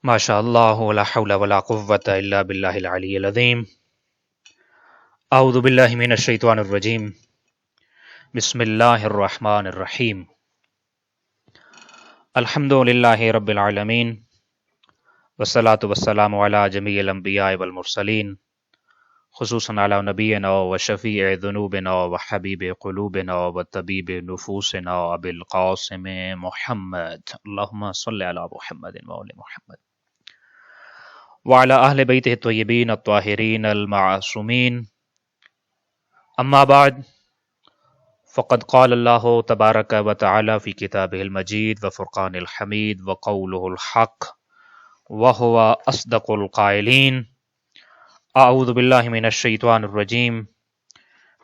ماشاء اللہ لا حول ولا قوة الا باللہ العلی العظیم اعوذ باللہ من الشیطان الرجیم بسم اللہ الرحمن الرحیم الحمد للہ رب العالمین والصلاة والسلام علی جمیع الانبیاء والمرسلین خصوصاً علی نبینا وشفیع ذنوبنا وحبیب قلوبنا وطبیب نفوسنا ابی القاسم محمد اللہم صلی علی محمد وآل محمد وعلى أهل بيته الطيبين الطاهرين المعصومين أما بعد فقد قال الله تبارك وتعالى في كتابه المجيد وفرقان الحميد وقوله الحق وهو أصدق القائلين أعوذ بالله من الشيطان الرجيم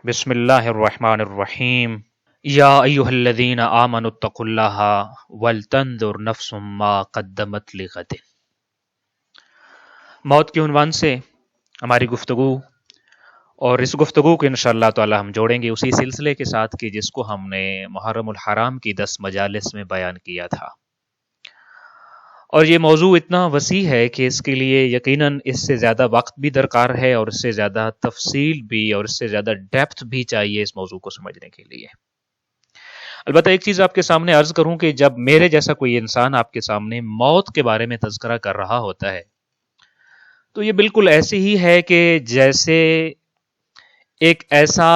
بسم الله الرحمن الرحيم يا أيها الذين آمنوا اتقوا الله ولتنظر نفس ما قدمت لغد۔ موت کے عنوان سے ہماری گفتگو اور اس گفتگو کو انشاءاللہ تعالی ہم جوڑیں گے اسی سلسلے کے ساتھ کہ جس کو ہم نے محرم الحرام کی 10 مجالس میں بیان کیا تھا، اور یہ موضوع اتنا وسیع ہے کہ اس کے لیے یقیناً اس سے زیادہ وقت بھی درکار ہے اور اس سے زیادہ تفصیل بھی اور اس سے زیادہ ڈیپتھ بھی چاہیے اس موضوع کو سمجھنے کے لیے۔ البتہ ایک چیز آپ کے سامنے عرض کروں کہ جب میرے جیسا کوئی انسان آپ کے سامنے موت کے بارے میں تذکرہ کر رہا ہوتا ہے تو یہ بالکل ایسے ہی ہے کہ جیسے ایک ایسا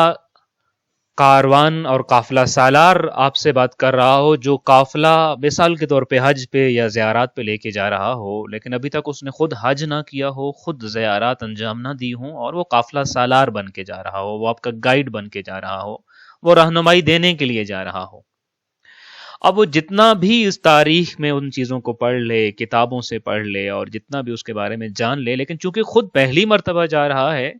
کاروان اور قافلہ سالار آپ سے بات کر رہا ہو جو قافلہ مثال کے طور پہ حج پہ یا زیارات پہ لے کے جا رہا ہو، لیکن ابھی تک اس نے خود حج نہ کیا ہو، خود زیارات انجام نہ دی ہوں، اور وہ قافلہ سالار بن کے جا رہا ہو، وہ آپ کا گائیڈ بن کے جا رہا ہو، وہ رہنمائی دینے کے لیے جا رہا ہو۔ اب وہ جتنا بھی اس تاریخ میں ان چیزوں کو پڑھ لے، کتابوں سے پڑھ لے اور جتنا بھی اس کے بارے میں جان لے، لیکن چونکہ خود پہلی مرتبہ جا رہا ہے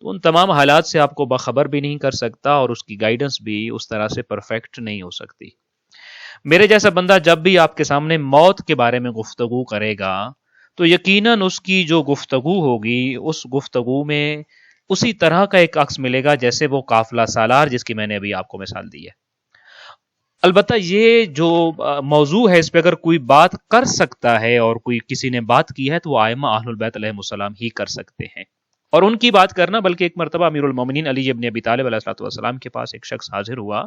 تو ان تمام حالات سے آپ کو باخبر بھی نہیں کر سکتا اور اس کی گائیڈنس بھی اس طرح سے پرفیکٹ نہیں ہو سکتی۔ میرے جیسا بندہ جب بھی آپ کے سامنے موت کے بارے میں گفتگو کرے گا تو یقیناً اس کی جو گفتگو ہوگی اس گفتگو میں اسی طرح کا ایک عکس ملے گا جیسے وہ قافلہ سالار جس کی میں نے ابھی آپ کو مثال دی ہے۔ البتہ یہ جو موضوع ہے اس پہ اگر کوئی بات کر سکتا ہے اور کوئی کسی نے بات کی ہے تو وہ ائمہ اہل البیت علیہم السلام ہی کر سکتے ہیں، اور ان کی بات کرنا بلکہ ایک مرتبہ امیر المومنین علی ابن ابی طالب علیہ الصلوۃ والسلام کے پاس ایک شخص حاضر ہوا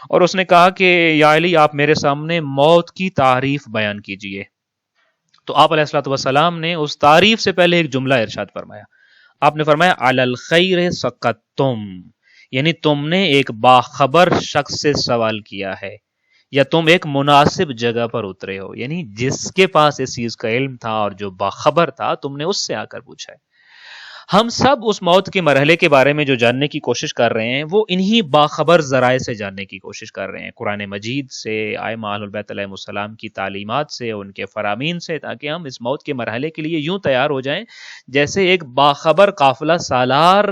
اور اس نے کہا کہ یا علی آپ میرے سامنے موت کی تعریف بیان کیجئے۔ تو آپ علیہ الصلوۃ والسلام نے اس تعریف سے پہلے ایک جملہ ارشاد فرمایا، آپ نے فرمایا علی الخیر سقطتم، یعنی تم نے ایک باخبر شخص سے سوال کیا ہے یا تم ایک مناسب جگہ پر اترے ہو، یعنی جس کے پاس اس چیز کا علم تھا اور جو باخبر تھا تم نے اس سے آ کر پوچھا ہے۔ ہم سب اس موت کے مرحلے کے بارے میں جو جاننے کی کوشش کر رہے ہیں وہ انہی باخبر ذرائع سے جاننے کی کوشش کر رہے ہیں، قرآن مجید سے، ائمہ اہل البیت علیہم السلام کی تعلیمات سے، ان کے فرامین سے، تاکہ ہم اس موت کے مرحلے کے لیے یوں تیار ہو جائیں جیسے ایک باخبر قافلہ سالار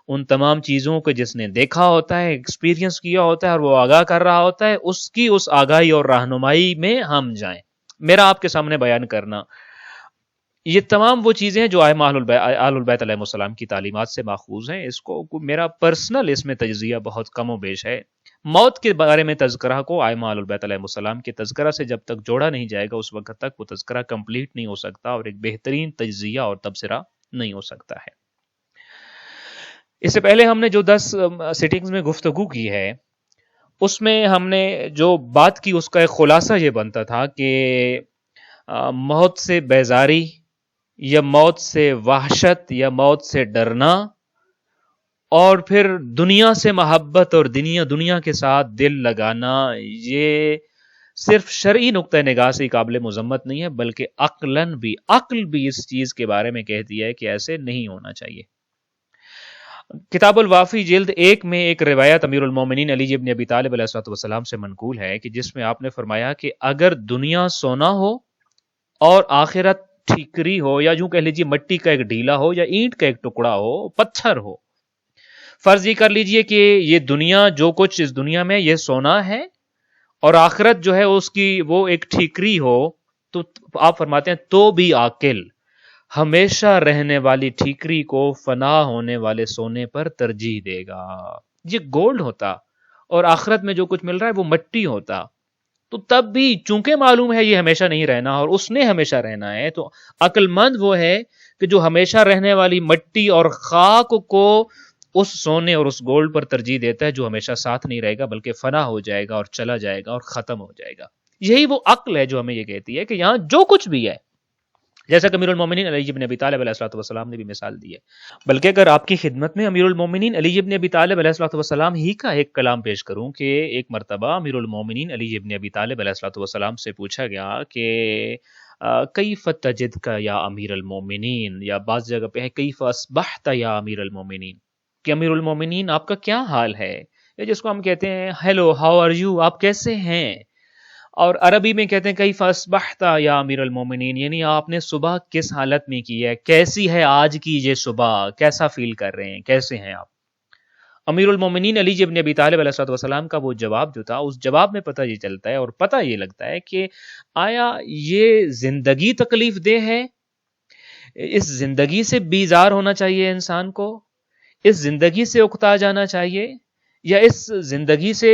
ان تمام چیزوں کو جس نے دیکھا ہوتا ہے، ایکسپیرینس کیا ہوتا ہے اور وہ آگاہ کر رہا ہوتا ہے، اس کی اس آگاہی اور رہنمائی میں ہم جائیں۔ میرا آپ کے سامنے بیان کرنا یہ تمام وہ چیزیں ہیں جو ائمہ اہل البیت علیہم السلام کی تعلیمات سے ماخوذ ہیں۔ اس کو میرا پرسنل اس میں تجزیہ بہت کم و بیش ہے۔ موت کے بارے میں تذکرہ کو ائمہ اہل البیت علیہم السلام کے تذکرہ سے جب تک جوڑا نہیں جائے گا اس وقت تک وہ تذکرہ کمپلیٹ نہیں ہو سکتا اور ایک بہترین تجزیہ اور تبصرہ نہیں ہو سکتا ہے۔ اس سے پہلے ہم نے جو 10 سیٹنگز میں گفتگو کی ہے اس میں ہم نے جو بات کی اس کا ایک خلاصہ یہ بنتا تھا کہ موت سے بیزاری یا موت سے وحشت یا موت سے ڈرنا اور پھر دنیا سے محبت اور دنیا کے ساتھ دل لگانا، یہ صرف شرعی نقطہ نگاہ سے قابل مذمت نہیں ہے بلکہ عقل بھی اس چیز کے بارے میں کہتی ہے کہ ایسے نہیں ہونا چاہیے۔ کتاب الوافی جلد 1 میں ایک روایت امیر المومنین علی ابن ابی طالب علیہ الصلوۃ والسلام سے منقول ہے کہ جس میں آپ نے فرمایا کہ اگر دنیا سونا ہو اور آخرت ٹھیکری ہو، یا یوں کہہ لیجیے مٹی کا ایک ڈھیلا ہو یا اینٹ کا ایک ٹکڑا ہو، پتھر ہو، فرض یہ کر لیجیے کہ یہ دنیا جو کچھ اس دنیا میں یہ سونا ہے اور آخرت جو ہے اس کی وہ ایک ٹھیکری ہو، تو آپ فرماتے ہیں تو بھی عاقل ہمیشہ رہنے والی ٹھیکری کو فنا ہونے والے سونے پر ترجیح دے گا۔ یہ گولڈ ہوتا اور آخرت میں جو کچھ مل رہا ہے وہ مٹی ہوتا، تو تب بھی چونکہ معلوم ہے یہ ہمیشہ نہیں رہنا اور اس نے ہمیشہ رہنا ہے، تو عقل مند وہ ہے کہ جو ہمیشہ رہنے والی مٹی اور خاک کو اس سونے اور اس گولڈ پر ترجیح دیتا ہے جو ہمیشہ ساتھ نہیں رہے گا بلکہ فنا ہو جائے گا اور چلا جائے گا اور ختم ہو جائے گا. یہی وہ عقل ہے جو ہمیں یہ کہتی ہے کہ یہاں جو کچھ بھی ہے، جیسا کہ امیر المومنین علی بن ابی طالب علیہ الصلوۃ والسلام نے بھی مثال دی ہے. بلکہ اگر آپ کی خدمت میں امیر المومنین علی بن ابی طالب علیہ الصلوۃ والسلام ہی کا ایک کلام پیش کروں کہ ایک مرتبہ امیر المومنین علی بن ابی طالب علیہ الصلوۃ والسلام سے پوچھا گیا کہ کیف تجدک یا امیر المومنین، یا بعض جگہ پہ ہے کیف اصبحت یا امیر المومنین، کہ امیر المومنین آپ کا کیا حال ہے، یا جس کو ہم کہتے ہیں ہیلو ہاؤ آر یو، آپ کیسے ہیں. اور عربی میں کہتے ہیں کیف اصبحت یا امیر المومنین، یعنی آپ نے صبح کس حالت میں کی ہے، کیسی ہے آج کی یہ صبح، کیسا فیل کر رہے ہیں، کیسے ہیں آپ. امیر المومنین علی بن ابی طالب علیہ السلام کا وہ جواب جو تھا، اس جواب میں پتہ یہ چلتا ہے اور پتہ یہ لگتا ہے کہ آیا یہ زندگی تکلیف دہ ہے، اس زندگی سے بیزار ہونا چاہیے انسان کو، اس زندگی سے اکتا جانا چاہیے، یا اس زندگی سے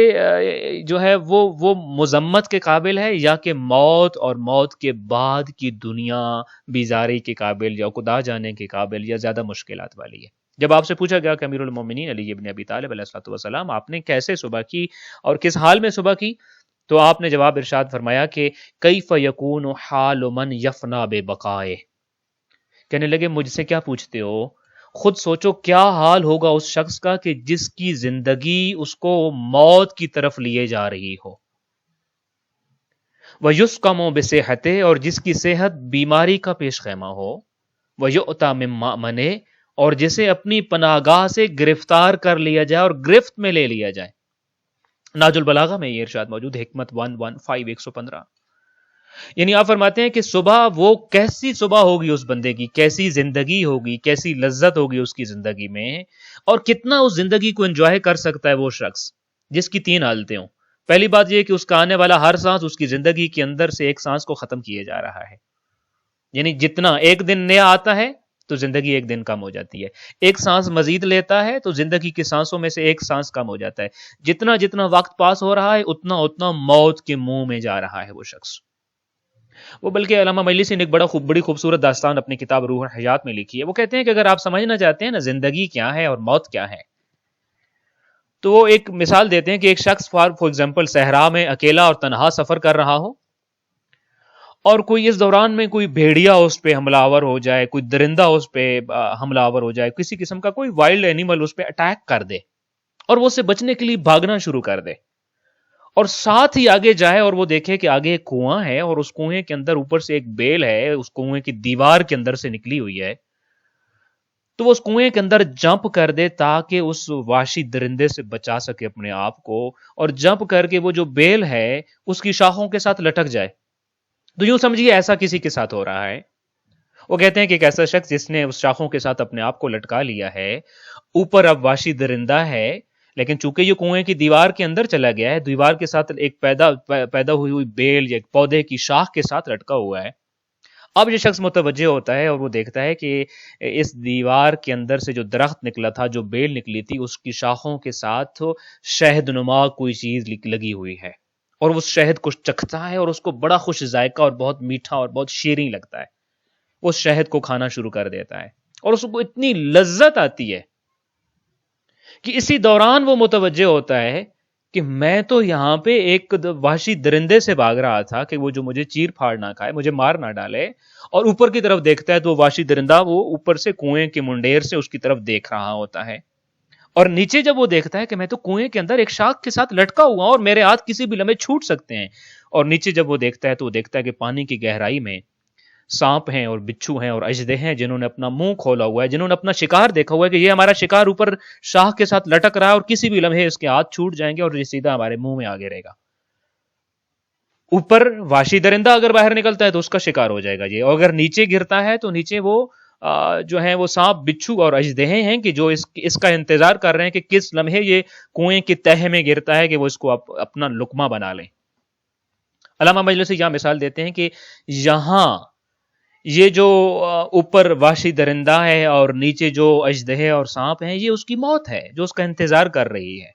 جو ہے وہ مذمت کے قابل ہے، یا کہ موت اور موت کے بعد کی دنیا بیزاری کے قابل یا اکتا جانے کے قابل یا زیادہ مشکلات والی ہے. جب آپ سے پوچھا گیا کہ امیر المومنین علی بن ابی طالب علیہ السلام آپ نے کیسے صبح کی اور کس حال میں صبح کی، تو آپ نے جواب ارشاد فرمایا کہ کیف یکون حال من یفنا ببقائے. کہنے لگے مجھ سے کیا پوچھتے ہو، خود سوچو کیا حال ہوگا اس شخص کا کہ جس کی زندگی اس کو موت کی طرف لیے جا رہی ہو. وَيُسْقَمُ بِصِحَّتِهِ، اور جس کی صحت بیماری کا پیش خیمہ ہو. وَيُؤْتَى مِن مَأْمَنِهِ، اور جسے اپنی پناہ گاہ سے گرفتار کر لیا جائے اور گرفت میں لے لیا جائے. ناج البلاغہ میں یہ ارشاد موجود، حکمت 115 115. یعنی آپ فرماتے ہیں کہ صبح وہ کیسی صبح ہوگی اس بندے کی، کیسی زندگی ہوگی، کیسی لذت ہوگی اس کی زندگی میں، اور کتنا اس زندگی کو انجوائے کر سکتا ہے وہ شخص جس کی 3 حالتیں ہوں. پہلی بات یہ کہ اس کا آنے والا ہر سانس اس کی زندگی کے اندر سے ایک سانس کو ختم کیے جا رہا ہے. یعنی جتنا ایک دن نیا آتا ہے تو زندگی ایک دن کم ہو جاتی ہے، ایک سانس مزید لیتا ہے تو زندگی کی سانسوں میں سے ایک سانس کم ہو جاتا ہے. جتنا جتنا وقت پاس ہو رہا ہے اتنا اتنا موت کے منہ میں جا رہا ہے وہ شخص. وہ بلکہ علامہ مجلسی نے ایک بڑی خوبصورت داستان اپنی کتاب روح الحیات میں لکھی ہے. وہ کہتے ہیں کہ اگر آپ سمجھنا چاہتے ہیں نا زندگی کیا ہے اور موت کیا ہے، تو وہ ایک مثال دیتے ہیں کہ ایک شخص فار ایگزامپل صحرا میں اکیلا اور تنہا سفر کر رہا ہو، اور کوئی اس دوران میں کوئی بھیڑیا اس پہ حملہ آور ہو جائے، کوئی درندہ اس پہ حملہ آور ہو جائے، کسی قسم کا کوئی وائلڈ اینیمل اس پہ اٹیک کر دے اور وہ اسے بچنے کے لیے بھاگنا شروع کر دے، اور ساتھ ہی آگے جائے اور وہ دیکھے کہ آگے ایک کنواں ہے اور اس کنویں کے اندر اوپر سے ایک بیل ہے، اس کنویں کی دیوار کے اندر سے نکلی ہوئی ہے، تو وہ اس کنویں کے اندر جمپ کر دے تاکہ اس وحشی درندے سے بچا سکے اپنے آپ کو، اور جمپ کر کے وہ جو بیل ہے اس کی شاخوں کے ساتھ لٹک جائے. تو یوں سمجھیے ایسا کسی کے ساتھ ہو رہا ہے. وہ کہتے ہیں کہ ایک ایسا شخص جس نے اس شاخوں کے ساتھ اپنے آپ کو لٹکا لیا ہے، اوپر اب وحشی درندہ ہے، لیکن چونکہ یہ کنویں کی دیوار کے اندر چلا گیا ہے، دیوار کے ساتھ ایک پیدا ہوئی بیل یا ایک پودے کی شاخ کے ساتھ لٹکا ہوا ہے. اب یہ شخص متوجہ ہوتا ہے اور وہ دیکھتا ہے کہ اس دیوار کے اندر سے جو درخت نکلا تھا، جو بیل نکلی تھی، اس کی شاخوں کے ساتھ شہد نما کوئی چیز لگی ہوئی ہے، اور وہ شہد کو چکھتا ہے اور اس کو بڑا خوش ذائقہ اور بہت میٹھا اور بہت شیریں لگتا ہے. اس شہد کو کھانا شروع کر دیتا ہے اور اس کو اتنی لذت آتی ہے کہ اسی دوران وہ متوجہ ہوتا ہے کہ میں تو یہاں پہ ایک وحشی درندے سے بھاگ رہا تھا کہ وہ جو مجھے چیر پھاڑ نہ کھائے، مجھے مار نہ ڈالے، اور اوپر کی طرف دیکھتا ہے تو وہ وحشی درندہ وہ اوپر سے کنویں کے منڈیر سے اس کی طرف دیکھ رہا ہوتا ہے، اور نیچے جب وہ دیکھتا ہے کہ میں تو کنویں کے اندر ایک شاخ کے ساتھ لٹکا ہوا اور میرے ہاتھ کسی بھی لمحے چھوٹ سکتے ہیں، اور نیچے جب وہ دیکھتا ہے تو وہ دیکھتا ہے کہ پانی کی گہرائی میں سانپ ہیں اور بچھو ہیں اور اژدھے ہیں جنہوں نے اپنا منہ کھولا ہوا ہے، جنہوں نے اپنا شکار دیکھا ہوا ہے کہ یہ ہمارا شکار اوپر شاخ کے ساتھ لٹک رہا ہے اور کسی بھی لمحے اس کے ہاتھ چھوٹ جائیں گے اور یہ سیدھا ہمارے منہ میں آگے رہے گا. اوپر وحشی درندہ اگر باہر نکلتا ہے تو اس کا شکار ہو جائے گا یہ، اور اگر نیچے گرتا ہے تو نیچے وہ جو ہیں وہ سانپ بچھو اور اژدھے ہیں کہ جو اس کا انتظار کر رہے ہیں کہ کس لمحے یہ کنویں کی تہہ میں گرتا ہے کہ وہ اس کو اپنا لقمہ بنا لیں. علامہ مجلسی یہاں مثال دیتے ہیں کہ یہاں یہ جو اوپر وحشی درندہ ہے اور نیچے جو اژدھے اور سانپ ہیں، یہ اس کی موت ہے جو اس کا انتظار کر رہی ہے،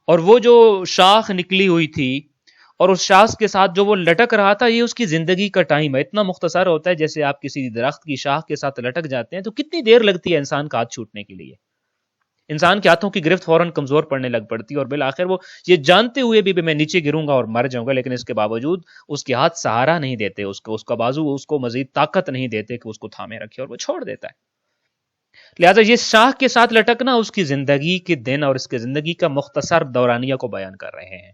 اور وہ جو شاخ نکلی ہوئی تھی اور اس شاخ کے ساتھ جو وہ لٹک رہا تھا یہ اس کی زندگی کا ٹائم ہے. اتنا مختصر ہوتا ہے جیسے آپ کسی درخت کی شاخ کے ساتھ لٹک جاتے ہیں تو کتنی دیر لگتی ہے انسان کا ہاتھ چھوٹنے کے لیے. انسان کے ہاتھوں کی گرفت فوراً کمزور پڑنے لگ پڑتی ہے اور بالآخر وہ یہ جانتے ہوئے بھی میں نیچے گروں گا اور مر جاؤں گا، لیکن اس کے باوجود اس کے ہاتھ سہارا نہیں دیتے، اس کا بازو اس کو مزید طاقت نہیں دیتے کہ اس کو تھامے رکھے، اور وہ چھوڑ دیتا ہے. لہٰذا یہ شاخ کے ساتھ لٹکنا اس کی زندگی کے دن اور اس کی زندگی کا مختصر دورانیہ کو بیان کر رہے ہیں.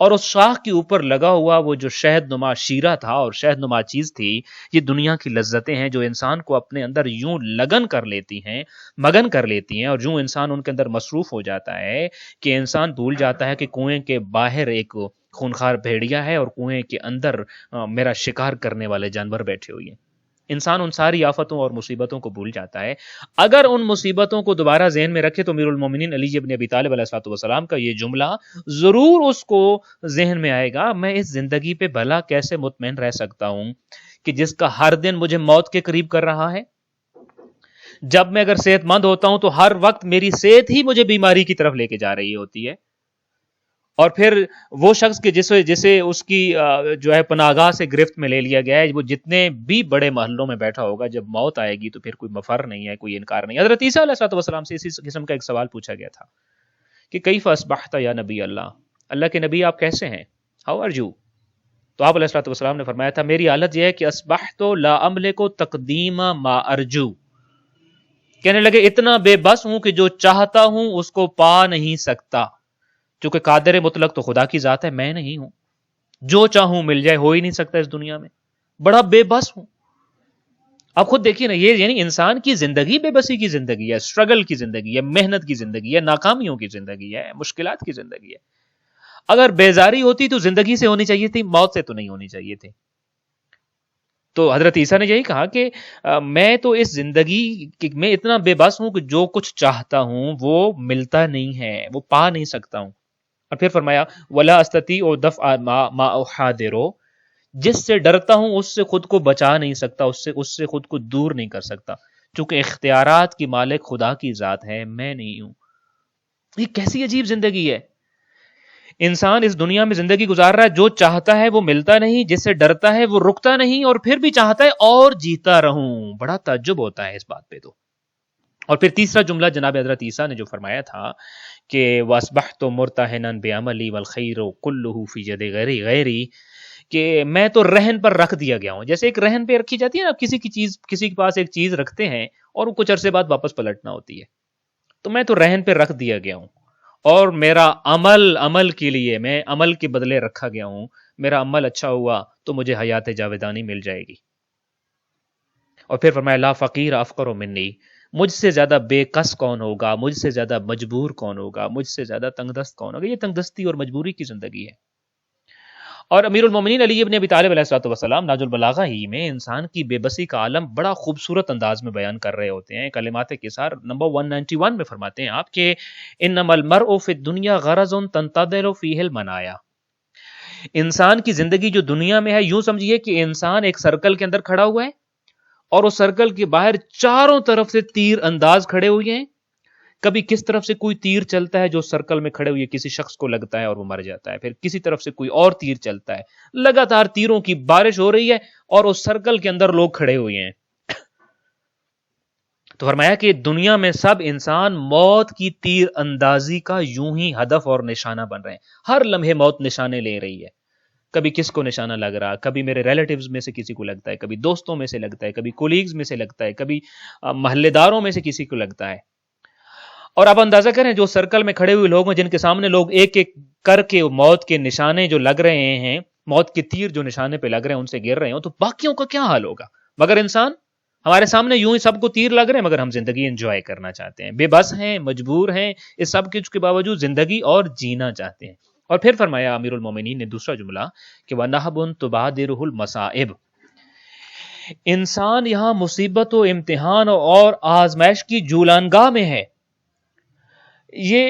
اور اس شاخ کے اوپر لگا ہوا وہ جو شہد نما شیرہ تھا اور شہد نما چیز تھی، یہ دنیا کی لذتیں ہیں جو انسان کو اپنے اندر یوں لگن کر لیتی ہیں، مگن کر لیتی ہیں، اور یوں انسان ان کے اندر مصروف ہو جاتا ہے کہ انسان بھول جاتا ہے کہ کنویں کے باہر ایک خونخوار بھیڑیا ہے اور کنویں کے اندر میرا شکار کرنے والے جانور بیٹھے ہوئے ہیں. انسان ان ساری آفتوں اور مصیبتوں کو بھول جاتا ہے. اگر ان مصیبتوں کو دوبارہ ذہن میں رکھے تو امیر المومنین علی بن ابی طالب علیہ السلام کا یہ جملہ ضرور اس کو ذہن میں آئے گا، میں اس زندگی پہ بھلا کیسے مطمئن رہ سکتا ہوں کہ جس کا ہر دن مجھے موت کے قریب کر رہا ہے. جب میں اگر صحت مند ہوتا ہوں تو ہر وقت میری صحت ہی مجھے بیماری کی طرف لے کے جا رہی ہوتی ہے. اور پھر وہ شخص کے جسے اس کی جو ہے پناہگاہ سے گرفت میں لے لیا گیا ہے، وہ جتنے بھی بڑے محلوں میں بیٹھا ہوگا، جب موت آئے گی تو پھر کوئی مفر نہیں ہے، کوئی انکار نہیں. حضرت عیسیٰ علیہ السلام سے اسی قسم کا ایک سوال پوچھا گیا تھا کہ کیف اصبحت یا نبی اللہ، اللہ کے نبی آپ کیسے ہیں، ہاؤ آر یو؟ تو آپ علیہ السلام نے فرمایا تھا میری حالت یہ ہے کہ اصبحت لا املک تقدیم ما ارجو. کہنے لگے اتنا بے بس ہوں کہ جو چاہتا ہوں اس کو پا نہیں سکتا، چونکہ قادر مطلق تو خدا کی ذات ہے، میں نہیں ہوں. جو چاہوں مل جائے، ہو ہی نہیں سکتا اس دنیا میں، بڑا بے بس ہوں. آپ خود دیکھیے نا، یہ یعنی انسان کی زندگی بے بسی کی زندگی ہے، اسٹرگل کی زندگی ہے، محنت کی زندگی ہے، ناکامیوں کی زندگی ہے، مشکلات کی زندگی ہے. اگر بیزاری ہوتی تو زندگی سے ہونی چاہیے تھی، موت سے تو نہیں ہونی چاہیے تھی. تو حضرت عیسیٰ نے یہی کہا کہ میں تو اس زندگی میں اتنا بے بس ہوں کہ جو کچھ چاہتا ہوں وہ ملتا نہیں ہے، وہ پا نہیں سکتا ہوں. اور پھر فرمایا وَلَا أَسْتَطِيعُ دَفْعَ مَا أُحَاذِرُ، جس سے ڈرتا ہوں اس سے خود کو بچا نہیں سکتا، اس سے خود کو دور نہیں کر سکتا، چونکہ اختیارات کی مالک خدا کی ذات ہے، میں نہیں ہوں. یہ کیسی عجیب زندگی ہے. انسان اس دنیا میں زندگی گزار رہا ہے، جو چاہتا ہے وہ ملتا نہیں، جس سے ڈرتا ہے وہ رکتا نہیں، اور پھر بھی چاہتا ہے اور جیتا رہوں. بڑا تعجب ہوتا ہے اس بات پہ تو. اور پھر تیسرا جملہ جناب حضرت عیسیٰ نے جو فرمایا تھا کہ وَأَصْبَحْتُ مُرْتَهِنًا بِعَمَلِي وَالْخَيْرُ كُلُّهُ فِي يَدِ غَيْرِي، کہ میں تو رہن پر رکھ دیا گیا ہوں. جیسے ایک رہن پہ رکھی جاتی ہے نا، کسی کے پاس ایک چیز رکھتے ہیں اور وہ کچھ عرصے بعد واپس پلٹنا ہوتی ہے، تو میں تو رہن پہ رکھ دیا گیا ہوں، اور میرا عمل کے لیے میں عمل کے بدلے رکھا گیا ہوں. میرا عمل اچھا ہوا تو مجھے حیات جاودانی مل جائے گی. اور پھر فرمایا لا فقیر افقر منی، مجھ سے زیادہ بے کس کون ہوگا، مجھ سے زیادہ مجبور کون ہوگا، مجھ سے زیادہ تنگ دست کون ہوگا. یہ تنگ دستی اور مجبوری کی زندگی ہے. اور امیر المومنین علی بن ابی طالب علیہ السلام نہج البلاغہ ہی میں انسان کی بے بسی کا عالم بڑا خوبصورت انداز میں بیان کر رہے ہوتے ہیں. کلمات قصار نمبر 191 میں فرماتے ہیں آپ کہ انما المرء فی الدنیا غرض تنتظر فیہ المنایا. انسان کی زندگی جو دنیا میں ہے، یوں سمجھیے کہ انسان ایک سرکل کے اندر کھڑا ہوا ہے اور اس سرکل کے باہر چاروں طرف سے تیر انداز کھڑے ہوئے ہیں. کبھی کس طرف سے کوئی تیر چلتا ہے جو سرکل میں کھڑے ہوئے کسی شخص کو لگتا ہے اور وہ مر جاتا ہے، پھر کسی طرف سے کوئی اور تیر چلتا ہے، لگاتار تیروں کی بارش ہو رہی ہے اور اس سرکل کے اندر لوگ کھڑے ہوئے ہیں. تو فرمایا کہ دنیا میں سب انسان موت کی تیر اندازی کا یوں ہی ہدف اور نشانہ بن رہے ہیں. ہر لمحے موت نشانے لے رہی ہے. کبھی کس کو نشانہ لگ رہا، کبھی میرے ریلیٹیوز میں سے کسی کو لگتا ہے، کبھی دوستوں میں سے لگتا ہے، کبھی کولیگز میں سے لگتا ہے، کبھی محلے داروں میں سے کسی کو لگتا ہے. اور آپ اندازہ کریں جو سرکل میں کھڑے ہوئے لوگ ہیں، جن کے سامنے لوگ ایک ایک کر کے موت کے نشانے جو لگ رہے ہیں، موت کے تیر جو نشانے پہ لگ رہے ہیں ان سے گر رہے ہوں، تو باقیوں کا کیا حال ہوگا. مگر انسان ہمارے سامنے یوں ہی سب کو تیر لگ رہے ہیں، مگر ہم زندگی انجوائے کرنا چاہتے ہیں، بے بس ہیں، مجبور ہیں، اس سب کچھ کے باوجود زندگی اور جینا چاہتے ہیں. اور پھر فرمایا امیر المومنین نے دوسرا جملہ کہ وَنَحْبٌ تُبَادِرُهُ الْمَصَائِبُ، انسان یہاں مصیبت و امتحان اور آزمائش کی جولانگاہ میں ہے. یہ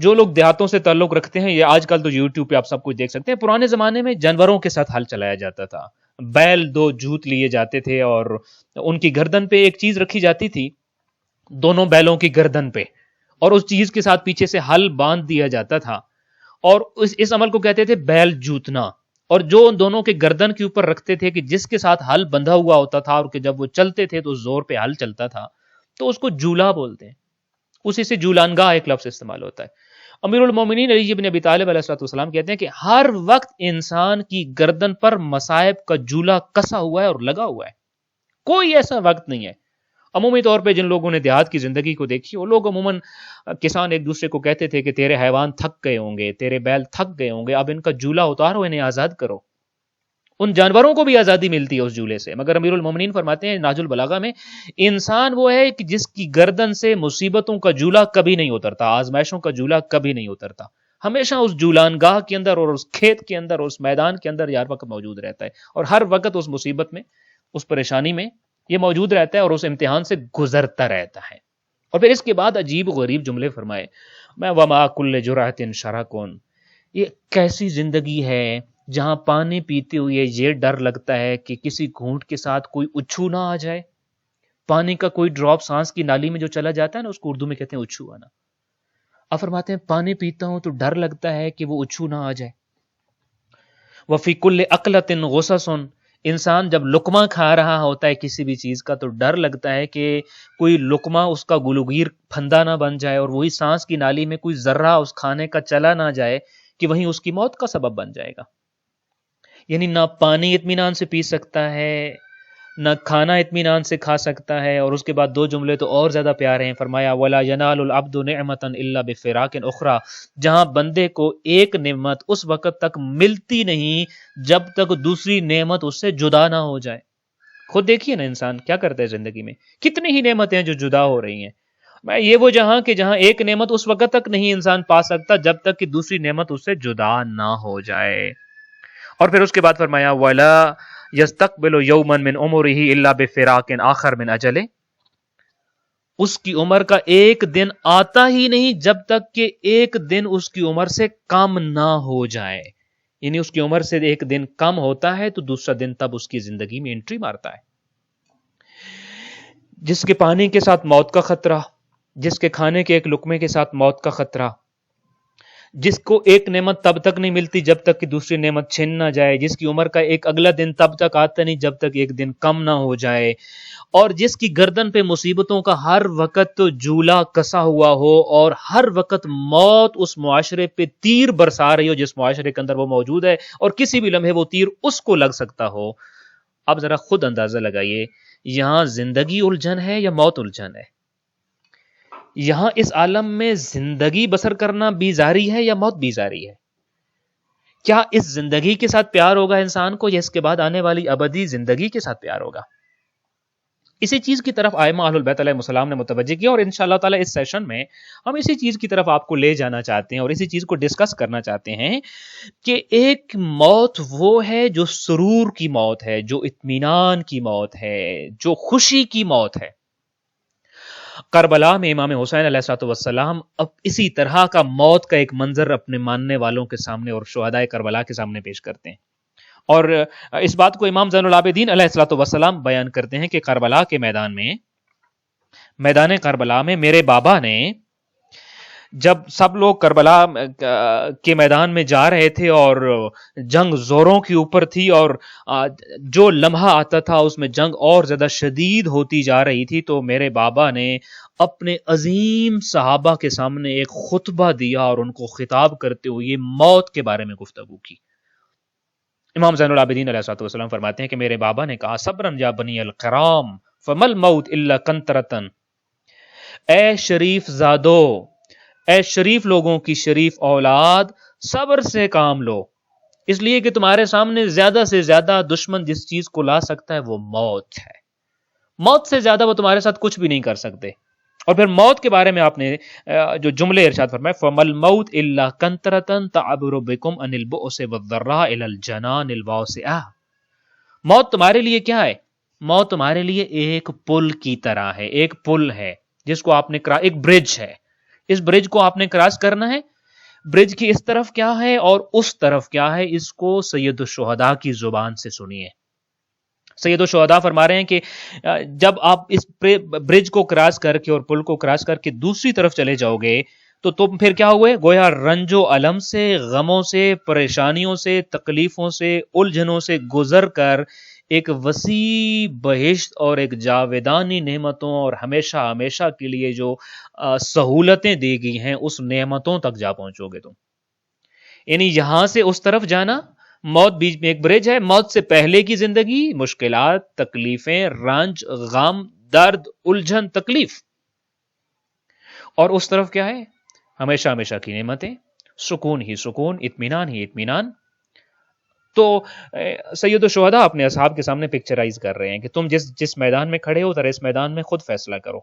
جو لوگ دیہاتوں سے تعلق رکھتے ہیں، یہ آج کل تو یوٹیوب پہ آپ سب کچھ دیکھ سکتے ہیں. پرانے زمانے میں جانوروں کے ساتھ ہل چلایا جاتا تھا. بیل دو جوت لیے جاتے تھے اور ان کی گردن پہ ایک چیز رکھی جاتی تھی، دونوں بیلوں کی گردن پہ، اور اس چیز کے ساتھ پیچھے سے ہل باندھ دیا جاتا تھا. اور اس عمل کو کہتے تھے بیل جوتنا، اور جو ان دونوں کے گردن کے اوپر رکھتے تھے کہ جس کے ساتھ ہل بندھا ہوا ہوتا تھا اور کہ جب وہ چلتے تھے تو زور پہ ہل چلتا تھا، تو اس کو جولا بولتے ہیں، اسی سے جولانگاہ ایک لفظ استعمال ہوتا ہے۔ امیر المومنین علی بن ابی طالب علیہ السلام کہتے ہیں کہ ہر وقت انسان کی گردن پر مصائب کا جولا کسا ہوا ہے اور لگا ہوا ہے، کوئی ایسا وقت نہیں ہے۔ عمومی طور پہ جن لوگوں نے دیہات کی زندگی کو دیکھی، وہ لوگ عموماً کسان ایک دوسرے کو کہتے تھے کہ تیرے حیوان تھک گئے ہوں گے، تیرے بیل تھک گئے ہوں گے، اب ان کا جولا اتارو، انہیں آزاد کرو۔ ان جانوروں کو بھی آزادی ملتی ہے اس جولے سے، مگر امیر المومنین فرماتے ہیں ناج البلاغہ میں، انسان وہ ہے کہ جس کی گردن سے مصیبتوں کا جولا کبھی نہیں اترتا، آزمائشوں کا جولا کبھی نہیں اترتا، ہمیشہ اس جولانگاہ کے اندر اور اس کھیت کے اندر اور اس میدان کے اندر ہر وقت موجود رہتا ہے، اور ہر وقت اس مصیبت میں، اس پریشانی میں یہ موجود رہتا ہے اور اس امتحان سے گزرتا رہتا ہے۔ اور پھر اس کے بعد عجیب غریب جملے فرمائے، میں وما کل جرعۃ شرکون، یہ کیسی زندگی ہے جہاں پانی پیتے ہوئے یہ ڈر لگتا ہے کہ کسی گھونٹ کے ساتھ کوئی اچھو نہ آ جائے، پانی کا کوئی ڈراپ سانس کی نالی میں جو چلا جاتا ہے نا، اس کو اردو میں کہتے ہیں اچھو آنا۔ اب فرماتے ہیں پانی پیتا ہوں تو ڈر لگتا ہے کہ وہ اچھو نہ آ جائے۔ وفی کل اقلۃ غصص، انسان جب لقمہ کھا رہا ہوتا ہے کسی بھی چیز کا تو ڈر لگتا ہے کہ کوئی لقمہ اس کا گلوگیر پھندا نہ بن جائے اور وہی سانس کی نالی میں کوئی ذرہ اس کھانے کا چلا نہ جائے کہ وہیں اس کی موت کا سبب بن جائے گا۔ یعنی نہ پانی اطمینان سے پی سکتا ہے، نہ کھانا اطمینان سے کھا سکتا ہے، اور اس کے بعد دو جملے تو اور زیادہ پیارے ہیں، فرمایا وَلَا يَنَالُ الْعَبْدُ نِعْمَةً إِلَّا بِفِرَاقٍ أُخْرَى، جہاں بندے کو ایک نعمت اس وقت تک ملتی نہیں جب تک دوسری نعمت اس سے جدا نہ ہو جائے۔ خود دیکھیے نا انسان کیا کرتا ہے زندگی میں، کتنی ہی نعمتیں ہیں جو جدا ہو رہی ہیں۔ میں یہ وہ جہاں کہ جہاں ایک نعمت اس وقت تک نہیں انسان پا سکتا جب تک کہ دوسری نعمت اس سے جدا نہ ہو جائے۔ اور پھر اس کے بعد فرمایا وَلَا يَسْتَقْبِلُ يَوْمًا مِنْ عُمُرِهِ إِلَّا بِفِرَاقٍ آخَرٍ مِنْ أَجَلِهِ، اس کی عمر کا ایک دن آتا ہی نہیں جب تک کہ ایک دن اس کی عمر سے کم نہ ہو جائے، یعنی اس کی عمر سے ایک دن کم ہوتا ہے تو دوسرا دن تب اس کی زندگی میں انٹری مارتا ہے۔ جس کے پانی کے ساتھ موت کا خطرہ، جس کے کھانے کے ایک لقمے کے ساتھ موت کا خطرہ، جس کو ایک نعمت تب تک نہیں ملتی جب تک کہ دوسری نعمت چھن نہ جائے، جس کی عمر کا ایک اگلا دن تب تک آتا نہیں جب تک ایک دن کم نہ ہو جائے، اور جس کی گردن پہ مصیبتوں کا ہر وقت جولا کسا ہوا ہو اور ہر وقت موت اس معاشرے پہ تیر برسا رہی ہو جس معاشرے کے اندر وہ موجود ہے، اور کسی بھی لمحے وہ تیر اس کو لگ سکتا ہو۔ اب ذرا خود اندازہ لگائیے، یہاں زندگی الجھن ہے یا موت الجھن ہے؟ یہاں اس عالم میں زندگی بسر کرنا بیزاری ہے یا موت بیزاری ہے؟ کیا اس زندگی کے ساتھ پیار ہوگا انسان کو یا اس کے بعد آنے والی ابدی زندگی کے ساتھ پیار ہوگا؟ اسی چیز کی طرف ائمہ اہل البیت علیہم السلام نے متوجہ کیا، اور انشاءاللہ تعالی اس سیشن میں ہم اسی چیز کی طرف آپ کو لے جانا چاہتے ہیں اور اسی چیز کو ڈسکس کرنا چاہتے ہیں کہ ایک موت وہ ہے جو سرور کی موت ہے، جو اطمینان کی موت ہے، جو خوشی کی موت ہے۔ کربلا میں امام حسین علیہ السلام اب اسی طرح کا موت کا ایک منظر اپنے ماننے والوں کے سامنے اور شہداء کربلا کے سامنے پیش کرتے ہیں، اور اس بات کو امام زین العابدین علیہ السلام بیان کرتے ہیں کہ کربلا کے میدان کربلا میں میرے بابا نے، جب سب لوگ کربلا کے میدان میں جا رہے تھے اور جنگ زوروں کے اوپر تھی اور جو لمحہ آتا تھا اس میں جنگ اور زیادہ شدید ہوتی جا رہی تھی، تو میرے بابا نے اپنے عظیم صحابہ کے سامنے ایک خطبہ دیا اور ان کو خطاب کرتے ہوئے موت کے بارے میں گفتگو کی۔ امام زین العابدین علیہ السلام فرماتے ہیں کہ میرے بابا نے کہا صبرن یا بنی الکرام فمل موت الا کنترتن، اے شریف زادو، اے شریف لوگوں کی شریف اولاد، صبر سے کام لو، اس لیے کہ تمہارے سامنے زیادہ سے زیادہ دشمن جس چیز کو لا سکتا ہے وہ موت ہے، موت سے زیادہ وہ تمہارے ساتھ کچھ بھی نہیں کر سکتے۔ اور پھر موت کے بارے میں آپ نے جو ارشاد فرمائے فَمَا الْمَوْتِ إِلَّا كَنْتَرَةً تَعْبُرُ بِكُمْ عَنِ الْبُؤْسِ وَالضَّرَّاءِ إِلَى الْجَنَانِ الْوَاسِعَةِ، موت تمہارے لیے کیا ہے؟ موت تمہارے لیے ایک پل کی طرح ہے، ایک پل ہے جس کو آپ نے ایک برج ہے، اس برج کو آپ نے کراس کرنا ہے۔ برج کی اس طرف کیا ہے اور اس طرف کیا ہے، اس کو سید الشہداء کی زبان سے سنیے۔ سید الشہداء فرما رہے ہیں کہ جب آپ اس برج کو کراس کر کے اور پل کو کراس کر کے دوسری طرف چلے جاؤ گے تو تم پھر کیا ہوئے؟ گویا رنج و الم سے، غموں سے، پریشانیوں سے، تکلیفوں سے، الجھنوں سے گزر کر ایک وسیع بہشت اور ایک جاویدانی نعمتوں اور ہمیشہ ہمیشہ کے لیے جو سہولتیں دی گئی ہیں اس نعمتوں تک جا پہنچو گے تم. یعنی یہاں سے اس طرف جانا، موت بیچ میں ایک برج ہے، موت سے پہلے کی زندگی مشکلات، تکلیفیں، رنج، غم، درد، الجھن، تکلیف، اور اس طرف کیا ہے؟ ہمیشہ ہمیشہ کی نعمتیں، سکون ہی سکون، اطمینان ہی اطمینان. تو سید الشہداء اپنے اصحاب کے سامنے پکچرائز کر رہے ہیں کہ تم جس میدان میں کھڑے ہو ذرا اس میدان میں خود فیصلہ کرو.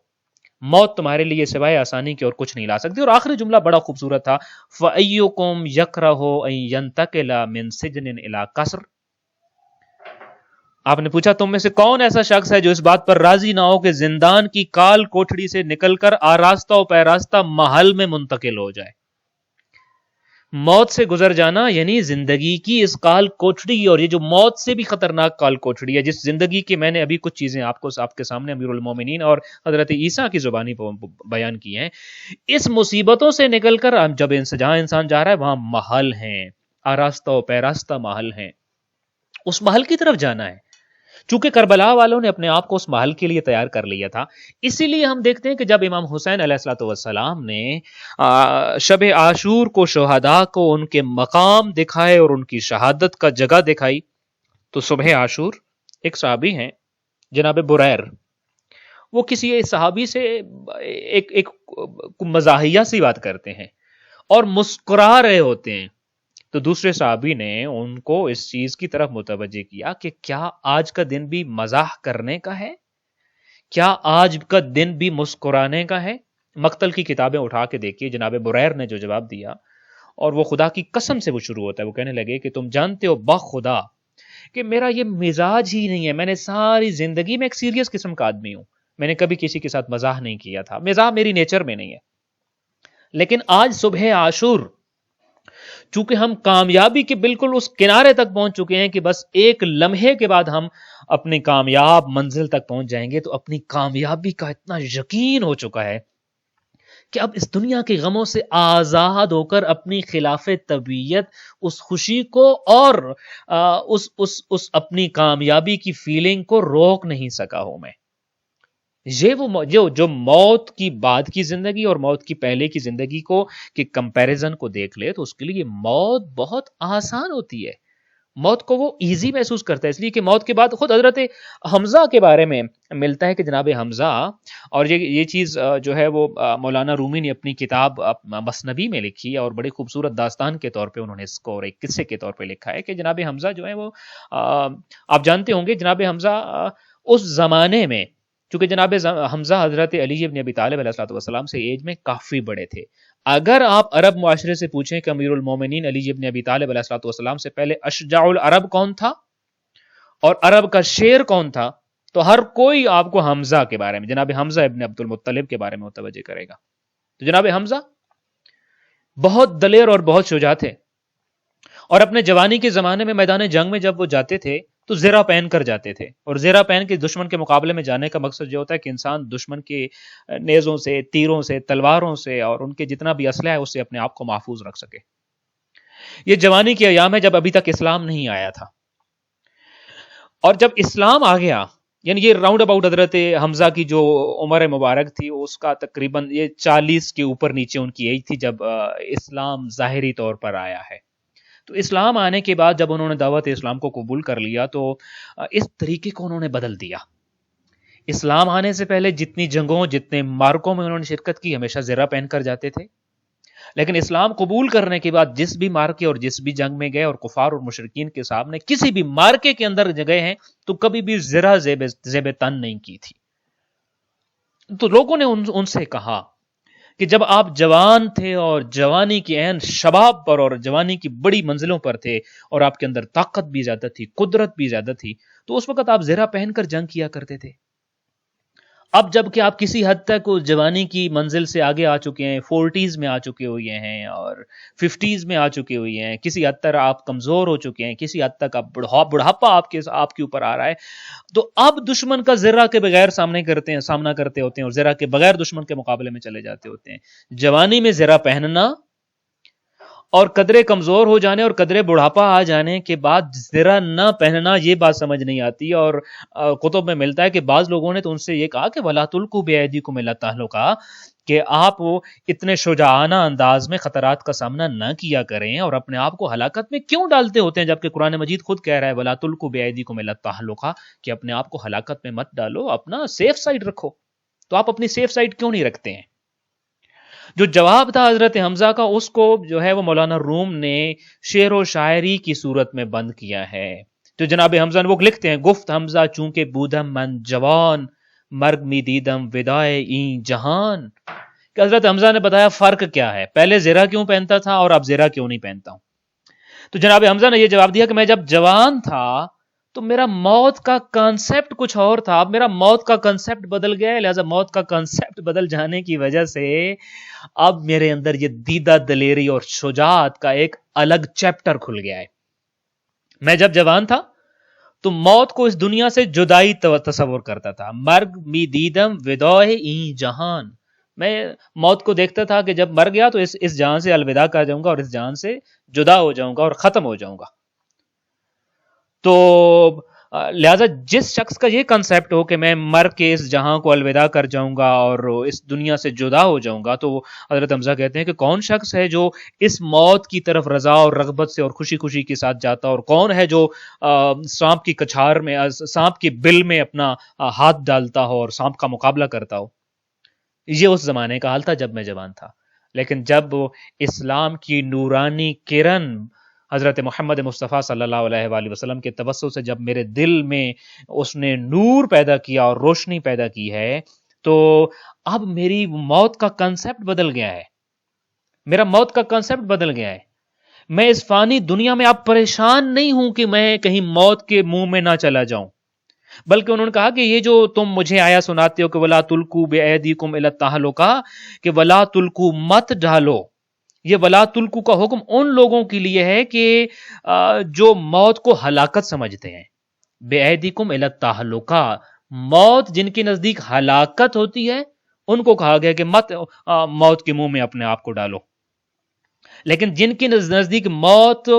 موت تمہارے لیے سوائے آسانی کے اور کچھ نہیں لا سکتی. اور آخری جملہ بڑا خوبصورت تھا، فَأَيُّكُمْ يَكْرَهُ أَن يَنْتَقِلَ مِنْ سِجْنٍ إِلَى قَصْرٍ. آپ نے پوچھا تم میں سے کون ایسا شخص ہے جو اس بات پر راضی نہ ہو کہ زندان کی کال کوٹڑی سے نکل کر آراستہ و پیراستہ محل میں منتقل ہو جائے. موت سے گزر جانا یعنی زندگی کی اس کال کوٹڑی، اور یہ جو موت سے بھی خطرناک کال کوٹڑی ہے جس زندگی کی میں نے ابھی کچھ چیزیں آپ کے سامنے امیر المومنین اور حضرت عیسیٰ کی زبانی بیان کی ہیں، اس مصیبتوں سے نکل کر جب جہاں انسان جا رہا ہے وہاں محل ہیں، آراستہ و پیراستہ محل ہیں، اس محل کی طرف جانا ہے. چونکہ کربلا والوں نے اپنے آپ کو اس محل کے لیے تیار کر لیا تھا، اسی لیے ہم دیکھتے ہیں کہ جب امام حسین علیہ الصلوۃ والسلام نے شب عاشور کو شہداء کو ان کے مقام دکھائے اور ان کی شہادت کا جگہ دکھائی، تو صبح عاشور ایک صحابی ہیں جناب بریر، وہ کسی صحابی سے ایک مزاحیہ سی بات کرتے ہیں اور مسکرا رہے ہوتے ہیں. تو دوسرے صحابی نے ان کو اس چیز کی طرف متوجہ کیا کہ کیا آج کا دن بھی مزاح کرنے کا ہے؟ کیا آج کا دن بھی مسکرانے کا ہے؟ مقتل کی کتابیں اٹھا کے دیکھیے جناب بریر نے جو جواب دیا، اور وہ خدا کی قسم سے وہ شروع ہوتا ہے. وہ کہنے لگے کہ تم جانتے ہو بخدا کہ میرا یہ مزاج ہی نہیں ہے، میں نے ساری زندگی میں ایک سیریس قسم کا آدمی ہوں، میں نے کبھی کسی کے ساتھ مزاح نہیں کیا تھا، مزاح میری نیچر میں نہیں ہے. لیکن آج صبح عاشور چونکہ ہم کامیابی کے بالکل اس کنارے تک پہنچ چکے ہیں کہ بس ایک لمحے کے بعد ہم اپنی کامیاب منزل تک پہنچ جائیں گے، تو اپنی کامیابی کا اتنا یقین ہو چکا ہے کہ اب اس دنیا کے غموں سے آزاد ہو کر اپنی خلاف طبیعت اس خوشی کو اور اس اپنی کامیابی کی فیلنگ کو روک نہیں سکا ہوں میں. یہ وہ جو موت کی بعد کی زندگی اور موت کی پہلے کی زندگی کو کہ کمپیریزن کو دیکھ لے تو اس کے لیے موت بہت آسان ہوتی ہے. موت کو وہ ایزی محسوس کرتا ہے، اس لیے کہ موت کے بعد خود حضرت حمزہ کے بارے میں ملتا ہے کہ جناب حمزہ، اور یہ چیز جو ہے وہ مولانا رومی نے اپنی کتاب مثنوی میں لکھی ہے اور بڑی خوبصورت داستان کے طور پہ انہوں نے اس کو اور ایک قصے کے طور پہ لکھا ہے کہ جناب حمزہ جو ہے وہ آپ جانتے ہوں گے جناب حمزہ اس زمانے میں، چونکہ جناب حمزہ حضرت علی ابن ابی طالب علیہ الصلوۃ والسلام سے ایج میں کافی بڑے تھے. اگر آپ عرب معاشرے سے پوچھیں کہ امیر المومنین علی ابن ابی طالب علیہ الصلوۃ والسلام سے پہلے اشجاع العرب کون تھا اور عرب کا شیر کون تھا، تو ہر کوئی آپ کو حمزہ کے بارے میں، جناب حمزہ ابن عبد المطلب کے بارے میں متوجہ کرے گا. تو جناب حمزہ بہت دلیر اور بہت شجاع تھے، اور اپنے جوانی کے زمانے میں میدان جنگ میں جب وہ جاتے تھے تو زرہ پہن کر جاتے تھے، اور زرہ پہن کے دشمن کے مقابلے میں جانے کا مقصد یہ ہوتا ہے کہ انسان دشمن کے نیزوں سے، تیروں سے، تلواروں سے اور ان کے جتنا بھی اسلحہ ہے اس سے اپنے آپ کو محفوظ رکھ سکے. یہ جوانی کے ایام ہے جب ابھی تک اسلام نہیں آیا تھا، اور جب اسلام آ گیا یعنی یہ راؤنڈ اباؤٹ حضرت حمزہ کی جو عمر مبارک تھی اس کا تقریباً یہ 40 کے اوپر نیچے ان کی ایج تھی جب اسلام ظاہری طور پر آیا ہے. تو اسلام آنے کے بعد جب انہوں نے دعوت اسلام کو قبول کر لیا تو اس طریقے کو انہوں نے بدل دیا. اسلام آنے سے پہلے جتنی جنگوں، جتنے مارکوں میں انہوں نے شرکت کی ہمیشہ زرہ پہن کر جاتے تھے، لیکن اسلام قبول کرنے کے بعد جس بھی مارکے اور جس بھی جنگ میں گئے اور کفار اور مشرکین کے سامنے کسی بھی مارکے کے اندر گئے ہیں تو کبھی بھی زرہ زیب تن نہیں کی تھی. تو لوگوں نے ان سے کہا کہ جب آپ جوان تھے اور جوانی کے عین شباب پر اور جوانی کی بڑی منزلوں پر تھے اور آپ کے اندر طاقت بھی زیادہ تھی، قدرت بھی زیادہ تھی، تو اس وقت آپ زرہ پہن کر جنگ کیا کرتے تھے. اب جب کہ آپ کسی حد تک اس جوانی کی منزل سے آگے آ چکے ہیں، 40s میں آ چکے ہوئے ہیں اور 50s میں آ چکے ہوئے ہیں، کسی حد تک آپ کمزور ہو چکے ہیں، کسی حد تک آپ بڑھاپا آپ کے اوپر آ رہا ہے، تو اب دشمن کا ذرہ کے بغیر سامنا کرتے ہوتے ہیں اور ذرہ کے بغیر دشمن کے مقابلے میں چلے جاتے ہوتے ہیں۔ جوانی میں ذرہ پہننا اور قدرے کمزور ہو جانے اور قدرے بڑھاپا آ جانے کے بعد ذرا نہ پہننا، یہ بات سمجھ نہیں آتی۔ اور کتب میں ملتا ہے کہ بعض لوگوں نے تو ان سے یہ کہا کہ وَلَا تُلْقُوا بِأَيْدِيكُمْ إِلَى التَّهْلُكَةِ، کہ آپ اتنے شجاعانہ انداز میں خطرات کا سامنا نہ کیا کریں اور اپنے آپ کو ہلاکت میں کیوں ڈالتے ہوتے ہیں، جبکہ قرآن مجید خود کہہ رہا ہے وَلَا تُلْقُوا بِأَيْدِيكُمْ إِلَى التَّهْلُكَةِ، کہ اپنے آپ کو ہلاکت میں مت ڈالو، اپنا سیف سائڈ رکھو۔ تو آپ اپنی سیف سائڈ کیوں نہیں رکھتے ہیں؟ جو جواب تھا حضرت حمزہ کا، اس کو جو ہے وہ مولانا روم نے شعر و شاعری کی صورت میں بند کیا ہے۔ تو جناب حمزہ وہ لکھتے ہیں، گفت حمزہ چونکہ بودم من جوان، مرگ می دیدم ودائے این جہان، کہ حضرت حمزہ نے بتایا فرق کیا ہے، پہلے زرہ کیوں پہنتا تھا اور اب زرہ کیوں نہیں پہنتا ہوں۔ تو جناب حمزہ نے یہ جواب دیا کہ میں جب جوان تھا تو میرا موت کا کانسیپٹ کچھ اور تھا، اب میرا موت کا کانسیپٹ بدل گیا ہے، لہذا موت کا کانسیپٹ بدل جانے کی وجہ سے اب میرے اندر یہ دیدہ دلیری اور شجاعت کا ایک الگ چیپٹر کھل گیا ہے۔ میں جب جوان تھا تو موت کو اس دنیا سے جدائی تصور کرتا تھا، مرگ می دیدم ودائے این جہان، میں موت کو دیکھتا تھا کہ جب مر گیا تو اس جہان سے الوداع کر جاؤں گا اور اس جہان سے جدا ہو جاؤں گا اور ختم ہو جاؤں گا۔ تو لہذا جس شخص کا یہ کنسیپٹ ہو کہ میں مر کے اس جہاں کو الوداع کر جاؤں گا اور اس دنیا سے جدا ہو جاؤں گا، تو حضرت حمزہ کہتے ہیں کہ کون شخص ہے جو اس موت کی طرف رضا اور رغبت سے اور خوشی خوشی کے ساتھ جاتا، اور کون ہے جو سانپ کی کچھار میں، سانپ کی بل میں اپنا ہاتھ ڈالتا ہو اور سانپ کا مقابلہ کرتا ہو۔ یہ اس زمانے کا حال تھا جب میں جوان تھا، لیکن جب اسلام کی نورانی کرن حضرت محمد مصطفیٰ صلی اللہ علیہ وآلہ وسلم کے توسط سے جب میرے دل میں اس نے نور پیدا کیا اور روشنی پیدا کی ہے، تو اب میری موت کا کنسیپٹ بدل گیا ہے، میرا موت کا کنسیپٹ بدل گیا ہے۔ میں اس فانی دنیا میں اب پریشان نہیں ہوں کہ میں کہیں موت کے منہ میں نہ چلا جاؤں، بلکہ انہوں نے کہا کہ یہ جو تم مجھے آیا سناتے ہو کہ وَلَا تُلْقُوا بِأَيْدِيكُمْ إِلَى التَّهْلُكَةِ، کہ وَلَا تُلْقُوا مت ڈالو، یہ وَلَا تُلْقُوا کا حکم ان لوگوں کے لیے ہے کہ جو موت کو ہلاکت سمجھتے ہیں۔ بِأَيْدِيكُمْ إِلَى التَّهْلُكَةِ، موت جن کے نزدیک ہلاکت ہوتی ہے ان کو کہا گیا کہ مت موت کے منہ میں اپنے آپ کو ڈالو، لیکن جن کے نزدیک موت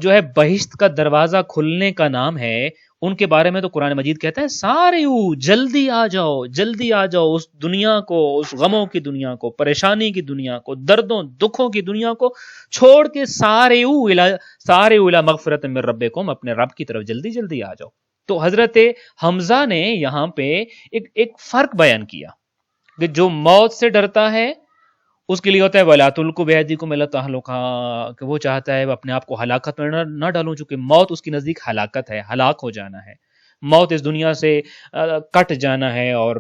جو ہے بہشت کا دروازہ کھلنے کا نام ہے، ان کے بارے میں تو قرآن مجید کہتا ہے سارے جلدی آ جاؤ، جلدی آ جاؤ اس دنیا کو، اس غموں کی دنیا کو، پریشانی کی دنیا کو، دردوں دکھوں کی دنیا کو چھوڑ کے سارے الی مغفرت من ربکم، اپنے رب کی طرف جلدی جلدی آ جاؤ۔ تو حضرت حمزہ نے یہاں پہ ایک فرق بیان کیا کہ جو موت سے ڈرتا ہے اس کے لیے ہوتا ہے وَلَا تُلْقُوا بِأَيْدِيكُمْ إِلَى التَّهْلُكَةِ، کہ وہ چاہتا ہے اپنے آپ کو ہلاکت میں نہ ڈالوں، چونکہ موت اس کی نزدیک ہلاکت ہے، ہلاک ہو جانا ہے، موت اس دنیا سے کٹ جانا ہے، اور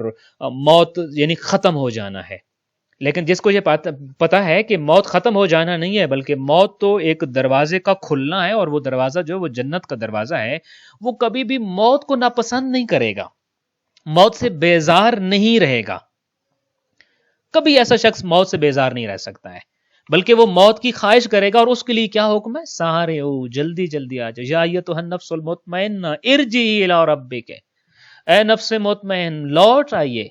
موت یعنی ختم ہو جانا ہے۔ لیکن جس کو یہ پتا ہے کہ موت ختم ہو جانا نہیں ہے، بلکہ موت تو ایک دروازے کا کھلنا ہے، اور وہ دروازہ جو وہ جنت کا دروازہ ہے، وہ کبھی بھی موت کو ناپسند نہیں کرے گا، موت سے بیزار نہیں رہے گا۔ کبھی ایسا شخص موت سے بیزار نہیں رہ سکتا ہے، بلکہ وہ موت کی خواہش کرے گا، اور اس کے لیے کیا حکم ہے؟ سارے جلدی جلدی آ جائے، یا ایتھا النفس المطمئنہ ارجعی الی ربک، اے نفس مطمئن لوٹ آئیے۔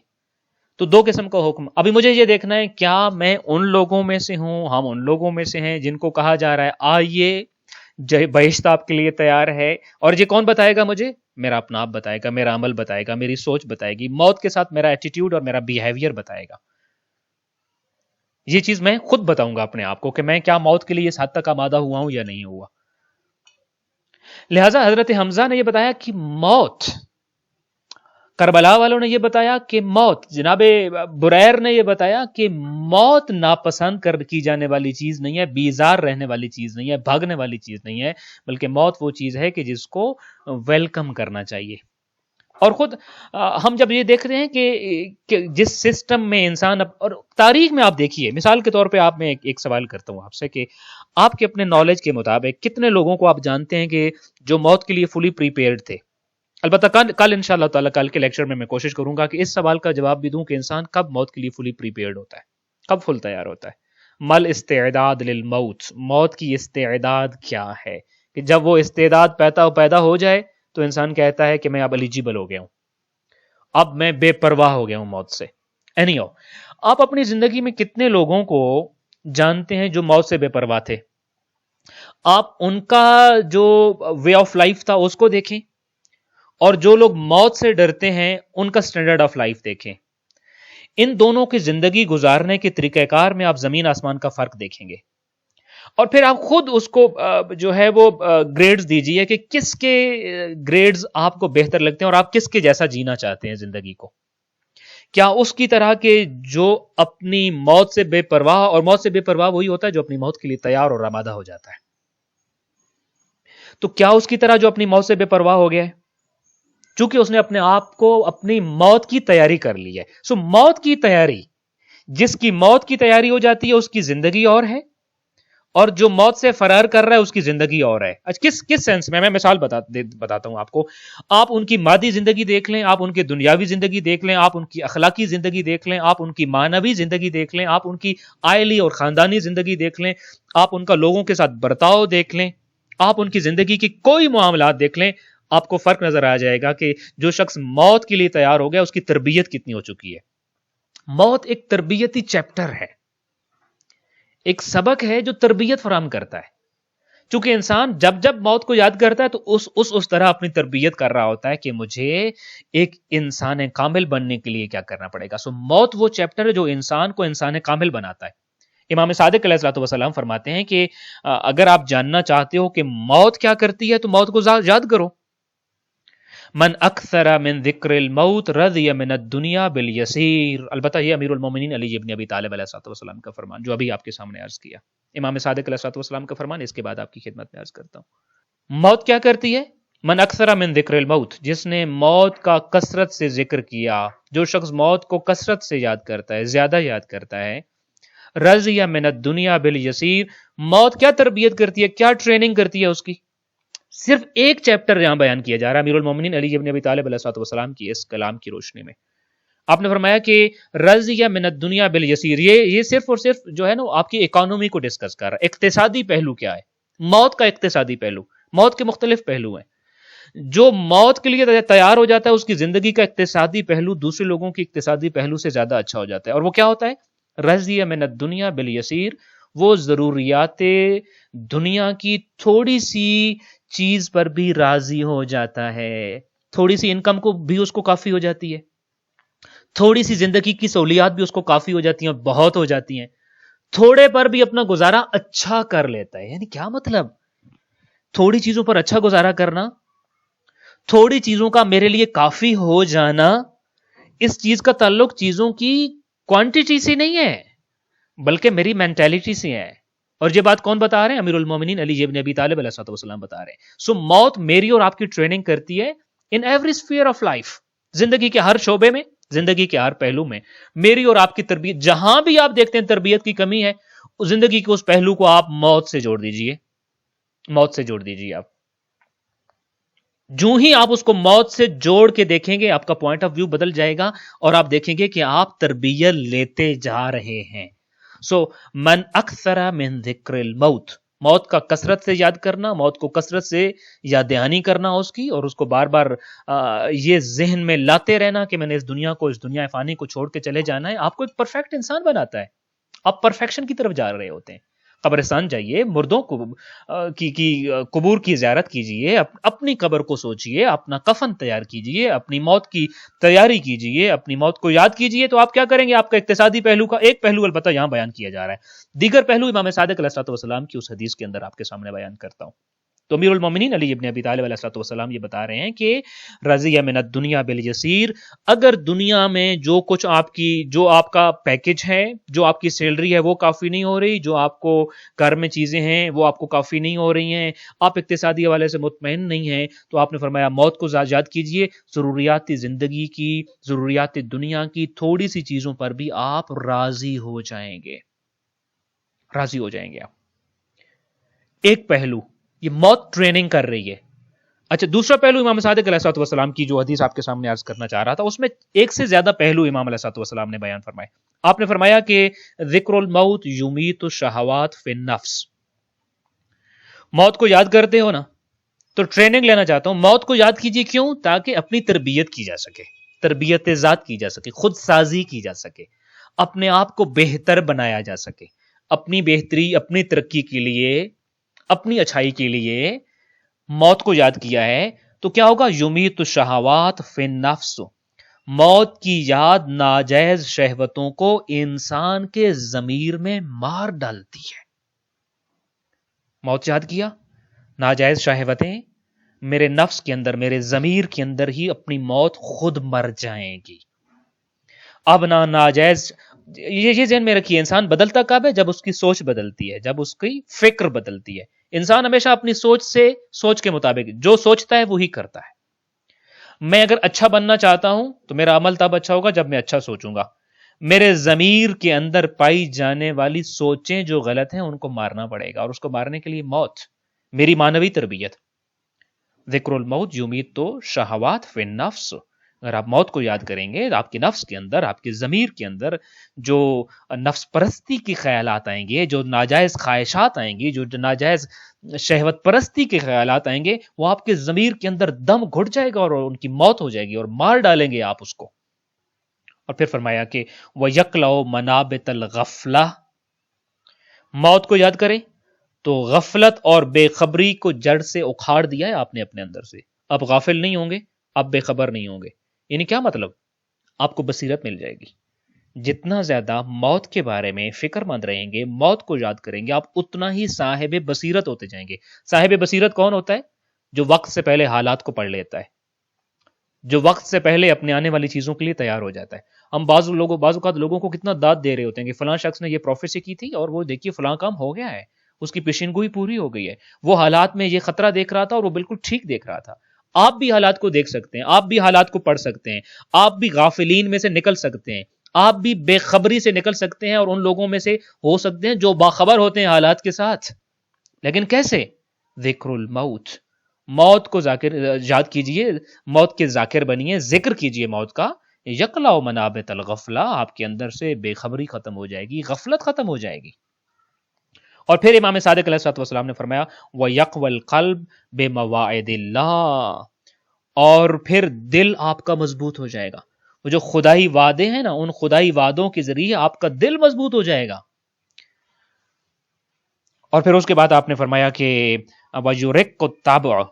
تو دو قسم کا حکم۔ ابھی مجھے یہ دیکھنا ہے کیا میں ان لوگوں میں سے ہوں، ہم ان لوگوں میں سے ہیں جن کو کہا جا رہا ہے آئیے بہشت آپ کے لیے تیار ہے، اور یہ کون بتائے گا مجھے؟ میرا اپنا آپ بتائے گا، میرا عمل بتائے گا، میری سوچ بتائے گی، موت کے ساتھ میرا ایٹیٹیوڈ اور میرا بیہیویئر بتائے گا۔ یہ چیز میں خود بتاؤں گا اپنے آپ کو کہ میں کیا موت کے لیے اس حد تک آمادہ ہوا ہوں یا نہیں ہوا۔ لہذا حضرت حمزہ نے یہ بتایا کہ موت، کربلا والوں نے یہ بتایا کہ موت، جناب بریر نے یہ بتایا کہ موت ناپسند کی جانے والی چیز نہیں ہے، بیزار رہنے والی چیز نہیں ہے، بھاگنے والی چیز نہیں ہے، بلکہ موت وہ چیز ہے کہ جس کو ویلکم کرنا چاہیے۔ اور خود ہم جب یہ دیکھ رہے ہیں کہ جس سسٹم میں انسان، اور تاریخ میں آپ دیکھیے، مثال کے طور پہ آپ میں ایک سوال کرتا ہوں آپ سے کہ آپ کے اپنے نالج کے مطابق کتنے لوگوں کو آپ جانتے ہیں کہ جو موت کے لیے فلی پریپیئرڈ تھے، البتہ کل انشاءاللہ تعالیٰ کل کے لیکچر میں کوشش کروں گا کہ اس سوال کا جواب بھی دوں کہ انسان کب موت کے لیے فلی پریپیئرڈ ہوتا ہے، کب فل تیار ہوتا ہے۔ مل استعداد للموت، موت کی استعداد کیا ہے؟ کہ جب وہ استعداد پیدا ہو جائے تو انسان کہتا ہے کہ میں اب ایلیجیبل ہو گیا ہوں، اب میں بے پرواہ ہو گیا ہوں موت سے۔ اینی ہو، آپ اپنی زندگی میں کتنے لوگوں کو جانتے ہیں جو موت سے بے پرواہ تھے؟ آپ ان کا جو وے آف لائف تھا اس کو دیکھیں، اور جو لوگ موت سے ڈرتے ہیں ان کا سٹینڈرڈ آف لائف دیکھیں۔ ان دونوں کی زندگی گزارنے کے طریقہ کار میں آپ زمین آسمان کا فرق دیکھیں گے، اور پھر آپ خود اس کو جو ہے وہ گریڈز دیجئے کہ کس کے گریڈز آپ کو بہتر لگتے ہیں اور آپ کس کے جیسا جینا چاہتے ہیں زندگی کو۔ کیا اس کی طرح کے جو اپنی موت سے بے پرواہ، اور موت سے بے پرواہ وہی ہوتا ہے جو اپنی موت کے لیے تیار اور آمادہ ہو جاتا ہے، تو کیا اس کی طرح جو اپنی موت سے بے پرواہ ہو گیا ہے؟ چونکہ اس نے اپنے آپ کو اپنی موت کی تیاری کر لی ہے۔ سو موت کی تیاری، جس کی موت کی تیاری ہو جاتی ہے اس کی زندگی اور ہے، اور جو موت سے فرار کر رہا ہے اس کی زندگی اور ہے۔ کس سینس میں مثال بتاتا ہوں آپ کو۔ آپ ان کی مادی زندگی دیکھ لیں، آپ ان کی دنیاوی زندگی دیکھ لیں، آپ ان کی اخلاقی زندگی دیکھ لیں، آپ ان کی معنوی زندگی دیکھ لیں، آپ ان کی عائلی اور خاندانی زندگی دیکھ لیں، آپ ان کا لوگوں کے ساتھ برتاؤ دیکھ لیں، آپ ان کی زندگی کی کوئی معاملات دیکھ لیں، آپ کو فرق نظر آ جائے گا کہ جو شخص موت کے لیے تیار ہو گیا اس کی تربیت کتنی ہو چکی ہے۔ موت ایک تربیتی چیپٹر ہے، ایک سبق ہے جو تربیت فراہم کرتا ہے۔ چونکہ انسان جب موت کو یاد کرتا ہے تو اس طرح اپنی تربیت کر رہا ہوتا ہے کہ مجھے ایک انسان کامل بننے کے لیے کیا کرنا پڑے گا۔ سو موت وہ چیپٹر ہے جو انسان کو انسان کامل بناتا ہے۔ امام صادق علیہ الصلوۃ والسلام فرماتے ہیں کہ اگر آپ جاننا چاہتے ہو کہ موت کیا کرتی ہے تو موت کو یاد کرو۔ من اکثر من ذکر الموت رضی من الدنیا بالیسیر۔ البتہ یہ امیر المومنین علی ابن ابی طالب علیہ الصلوۃ والسلام کا فرمان جو ابھی آپ کے سامنے عرض کیا، امام صادق علیہ الصلوۃ والسلام کا فرمان، اس کے بعد آپ کی خدمت میں عرض کرتا ہوں۔ موت کیا کرتی ہے؟ من اکثر من ذکر الموت، جس نے موت کا کثرت سے ذکر کیا، جو شخص موت کو کثرت سے یاد کرتا ہے، زیادہ یاد کرتا ہے، رضی من الدنیا بالیسیر، موت کیا تربیت کرتی ہے، کیا ٹریننگ کرتی ہے اس کی؟ صرف ایک چیپٹر یہاں بیان کیا جا رہا ہے امیر المومنین علی ابن ابی طالب علیہ الصلوۃ والسلام کی اس کلام کی روشنی میں۔ آپ نے فرمایا کہ رضی من الدنیا بالیسیر، یہ صرف اور صرف جو ہے نا آپ کی اکانومی کو ڈسکس کر رہا ہے۔ اقتصادی پہلو کیا ہے؟ موت کا اقتصادی پہلو، موت کے مختلف پہلو ہیں۔ جو موت کے لیے تیار ہو جاتا ہے اس کی زندگی کا اقتصادی پہلو دوسرے لوگوں کی اقتصادی پہلو سے زیادہ اچھا ہو جاتا ہے، اور وہ کیا ہوتا ہے؟ رضی من الدنیا بالیسیر، وہ ضروریات دنیا کی تھوڑی سی چیز پر بھی راضی ہو جاتا ہے، تھوڑی سی انکم کو بھی اس کو کافی ہو جاتی ہے، تھوڑی سی زندگی کی سہولیات بھی اس کو کافی ہو جاتی ہیں، بہت ہو جاتی ہیں، تھوڑے پر بھی اپنا گزارا اچھا کر لیتا ہے۔ یعنی کیا مطلب؟ تھوڑی چیزوں پر اچھا گزارا کرنا، تھوڑی چیزوں کا میرے لیے کافی ہو جانا، اس چیز کا تعلق چیزوں کی کوانٹیٹی سے نہیں ہے بلکہ میری مینٹیلٹی سے ہے۔ اور یہ بات کون بتا رہے ہیں؟ امیر المومنین علی ابن ابی طالب علیہ الصلوۃ والسلام بتا رہے ہیں۔ سو موت میری اور آپ کی ٹریننگ کرتی ہے in every sphere of life, زندگی کے ہر شعبے میں، زندگی کے ہر پہلو میں میری اور آپ کی تربیت، جہاں بھی آپ دیکھتے ہیں تربیت کی کمی ہے، زندگی کے اس پہلو کو آپ موت سے جوڑ دیجئے، موت سے جوڑ دیجئے۔ آپ جو ہی آپ اس کو موت سے جوڑ کے دیکھیں گے آپ کا پوائنٹ آف ویو بدل جائے گا، اور آپ دیکھیں گے کہ آپ تربیت لیتے جا رہے ہیں۔ سو من اکثر من ذکر الموت، موت کا کثرت سے یاد کرنا، موت کو کثرت سے یاد دہانی کرنا اس کی، اور اس کو بار بار یہ ذہن میں لاتے رہنا کہ میں نے اس دنیا فانی کو چھوڑ کے چلے جانا ہے، آپ کو ایک پرفیکٹ انسان بناتا ہے۔ آپ پرفیکشن کی طرف جا رہے ہوتے ہیں۔ قبرستان جائیے، مردوں کو کی قبور کی زیارت کیجئے، اپنی قبر کو سوچئے، اپنا کفن تیار کیجئے، اپنی موت کی تیاری کیجئے، اپنی موت کو یاد کیجئے، تو آپ کیا کریں گے؟ آپ کا اقتصادی پہلو کا ایک پہلو البتہ یہاں بیان کیا جا رہا ہے، دیگر پہلو امام صادق علیہ الصلوۃ والسلام کی اس حدیث کے اندر آپ کے سامنے بیان کرتا ہوں۔ تو امیر المومنین علی ابن ابی طالب علیہ الصلوۃ والسلام یہ بتا رہے ہیں کہ رضی من الدنیا بالیسیر، اگر دنیا میں جو آپ کا پیکج ہے، جو آپ کی سیلری ہے وہ کافی نہیں ہو رہی، جو آپ کو گھر میں چیزیں ہیں وہ آپ کو کافی نہیں ہو رہی ہیں، آپ اقتصادی حوالے سے مطمئن نہیں ہیں، تو آپ نے فرمایا موت کو یاد کیجئے، ضروریات زندگی کی، ضروریات دنیا کی تھوڑی سی چیزوں پر بھی آپ راضی ہو جائیں گے، راضی ہو جائیں گے آپ۔ ایک پہلو یہ موت ٹریننگ کر رہی ہے اچھا، دوسرا پہلو امام صادق علیہ الصلوۃ والسلام کی جو حدیث آپ کے سامنے عرض کرنا چاہ رہا تھا، اس میں ایک سے زیادہ پہلو امام علیہ الصلوۃ والسلام نے بیان فرمائے. آپ نے فرمایا کہ ذکر الموت یمیت الشہوات فی النفس. موت کو یاد کرتے ہو نا، تو ٹریننگ لینا چاہتا ہوں، موت کو یاد کیجیے. کیوں؟ تاکہ اپنی تربیت کی جا سکے، تربیت ذات کی جا سکے، خود سازی کی جا سکے، اپنے آپ کو بہتر بنایا جا سکے. اپنی بہتری، اپنی ترقی کے لیے، اپنی اچھائی کے لیے موت کو یاد کیا ہے تو کیا ہوگا؟ یمیت الشہوات فی النفس. موت کی یاد ناجائز شہوتوں کو انسان کے ضمیر میں مار ڈالتی ہے. موت یاد کیا، ناجائز شہوتیں میرے نفس کے اندر، میرے ضمیر کے اندر ہی اپنی موت خود مر جائیں گی. اب نہ ناجائز، یہ ذہن میں رکھیے، انسان بدلتا کب ہے؟ جب اس کی سوچ بدلتی ہے، جب اس کی فکر بدلتی ہے. انسان ہمیشہ اپنی سوچ کے مطابق جو سوچتا ہے وہی کرتا ہے. میں اگر اچھا بننا چاہتا ہوں تو میرا عمل تب اچھا ہوگا جب میں اچھا سوچوں گا. میرے ضمیر کے اندر پائی جانے والی سوچیں جو غلط ہیں ان کو مارنا پڑے گا، اور اس کو مارنے کے لیے موت، میری مانوی تربیت. ذکر الموت یمیت تو شہوات فی النفس. اگر آپ موت کو یاد کریں گے، آپ کے نفس کے اندر، آپ کے ضمیر کے اندر جو نفس پرستی کے خیالات آئیں گے، جو ناجائز خواہشات آئیں گی، جو ناجائز شہوت پرستی کے خیالات آئیں گے، وہ آپ کے ضمیر کے اندر دم گھٹ جائے گا اور ان کی موت ہو جائے گی اور مار ڈالیں گے آپ اس کو. اور پھر فرمایا کہ وَيَقْلَعُ مَنَابِتَ الْغَفْلَةِ. موت کو یاد کریں تو غفلت اور بے خبری کو جڑ سے اکھاڑ دیا ہے آپ نے اپنے اندر سے. اب غافل نہیں ہوں گے، اب بے خبر نہیں ہوں گے. یعنی کیا مطلب؟ آپ کو بصیرت مل جائے گی. جتنا زیادہ موت کے بارے میں فکر مند رہیں گے، موت کو یاد کریں گے، آپ اتنا ہی صاحب بصیرت ہوتے جائیں گے. صاحب بصیرت کون ہوتا ہے؟ جو وقت سے پہلے حالات کو پڑھ لیتا ہے، جو وقت سے پہلے اپنے آنے والی چیزوں کے لیے تیار ہو جاتا ہے. ہم بعض اوقات لوگوں کو کتنا داد دے رہے ہوتے ہیں کہ فلاں شخص نے یہ پروفیسی کی تھی اور وہ دیکھیے فلاں کام ہو گیا ہے، اس کی پیشین گوئی پوری ہو گئی ہے، وہ حالات میں یہ خطرہ دیکھ رہا تھا اور وہ بالکل ٹھیک دیکھ رہا تھا. آپ بھی حالات کو دیکھ سکتے ہیں، آپ بھی حالات کو پڑھ سکتے ہیں، آپ بھی غافلین میں سے نکل سکتے ہیں، آپ بھی بے خبری سے نکل سکتے ہیں اور ان لوگوں میں سے ہو سکتے ہیں جو باخبر ہوتے ہیں حالات کے ساتھ. لیکن کیسے؟ ذکر الموت. موت کو یاد کیجئے، موت کے ذاکر بنیے، ذکر کیجئے موت کا. یقلع منابت الغفلہ. آپ کے اندر سے بے خبری ختم ہو جائے گی، غفلت ختم ہو جائے گی. اور پھر امام صادق علیہ السلام نے فرمایا وَيَقْوَ الْقَلْبُ بِمَوَاعِدِ اللَّهِ. اور پھر دل آپ کا مضبوط ہو جائے گا. وہ جو خدائی وعدے ہیں نا، ان خدائی وعدوں کے ذریعے آپ کا دل مضبوط ہو جائے گا. اور پھر اس کے بعد آپ نے فرمایا کہ وَيُرِقُّ الطَّبْعُ.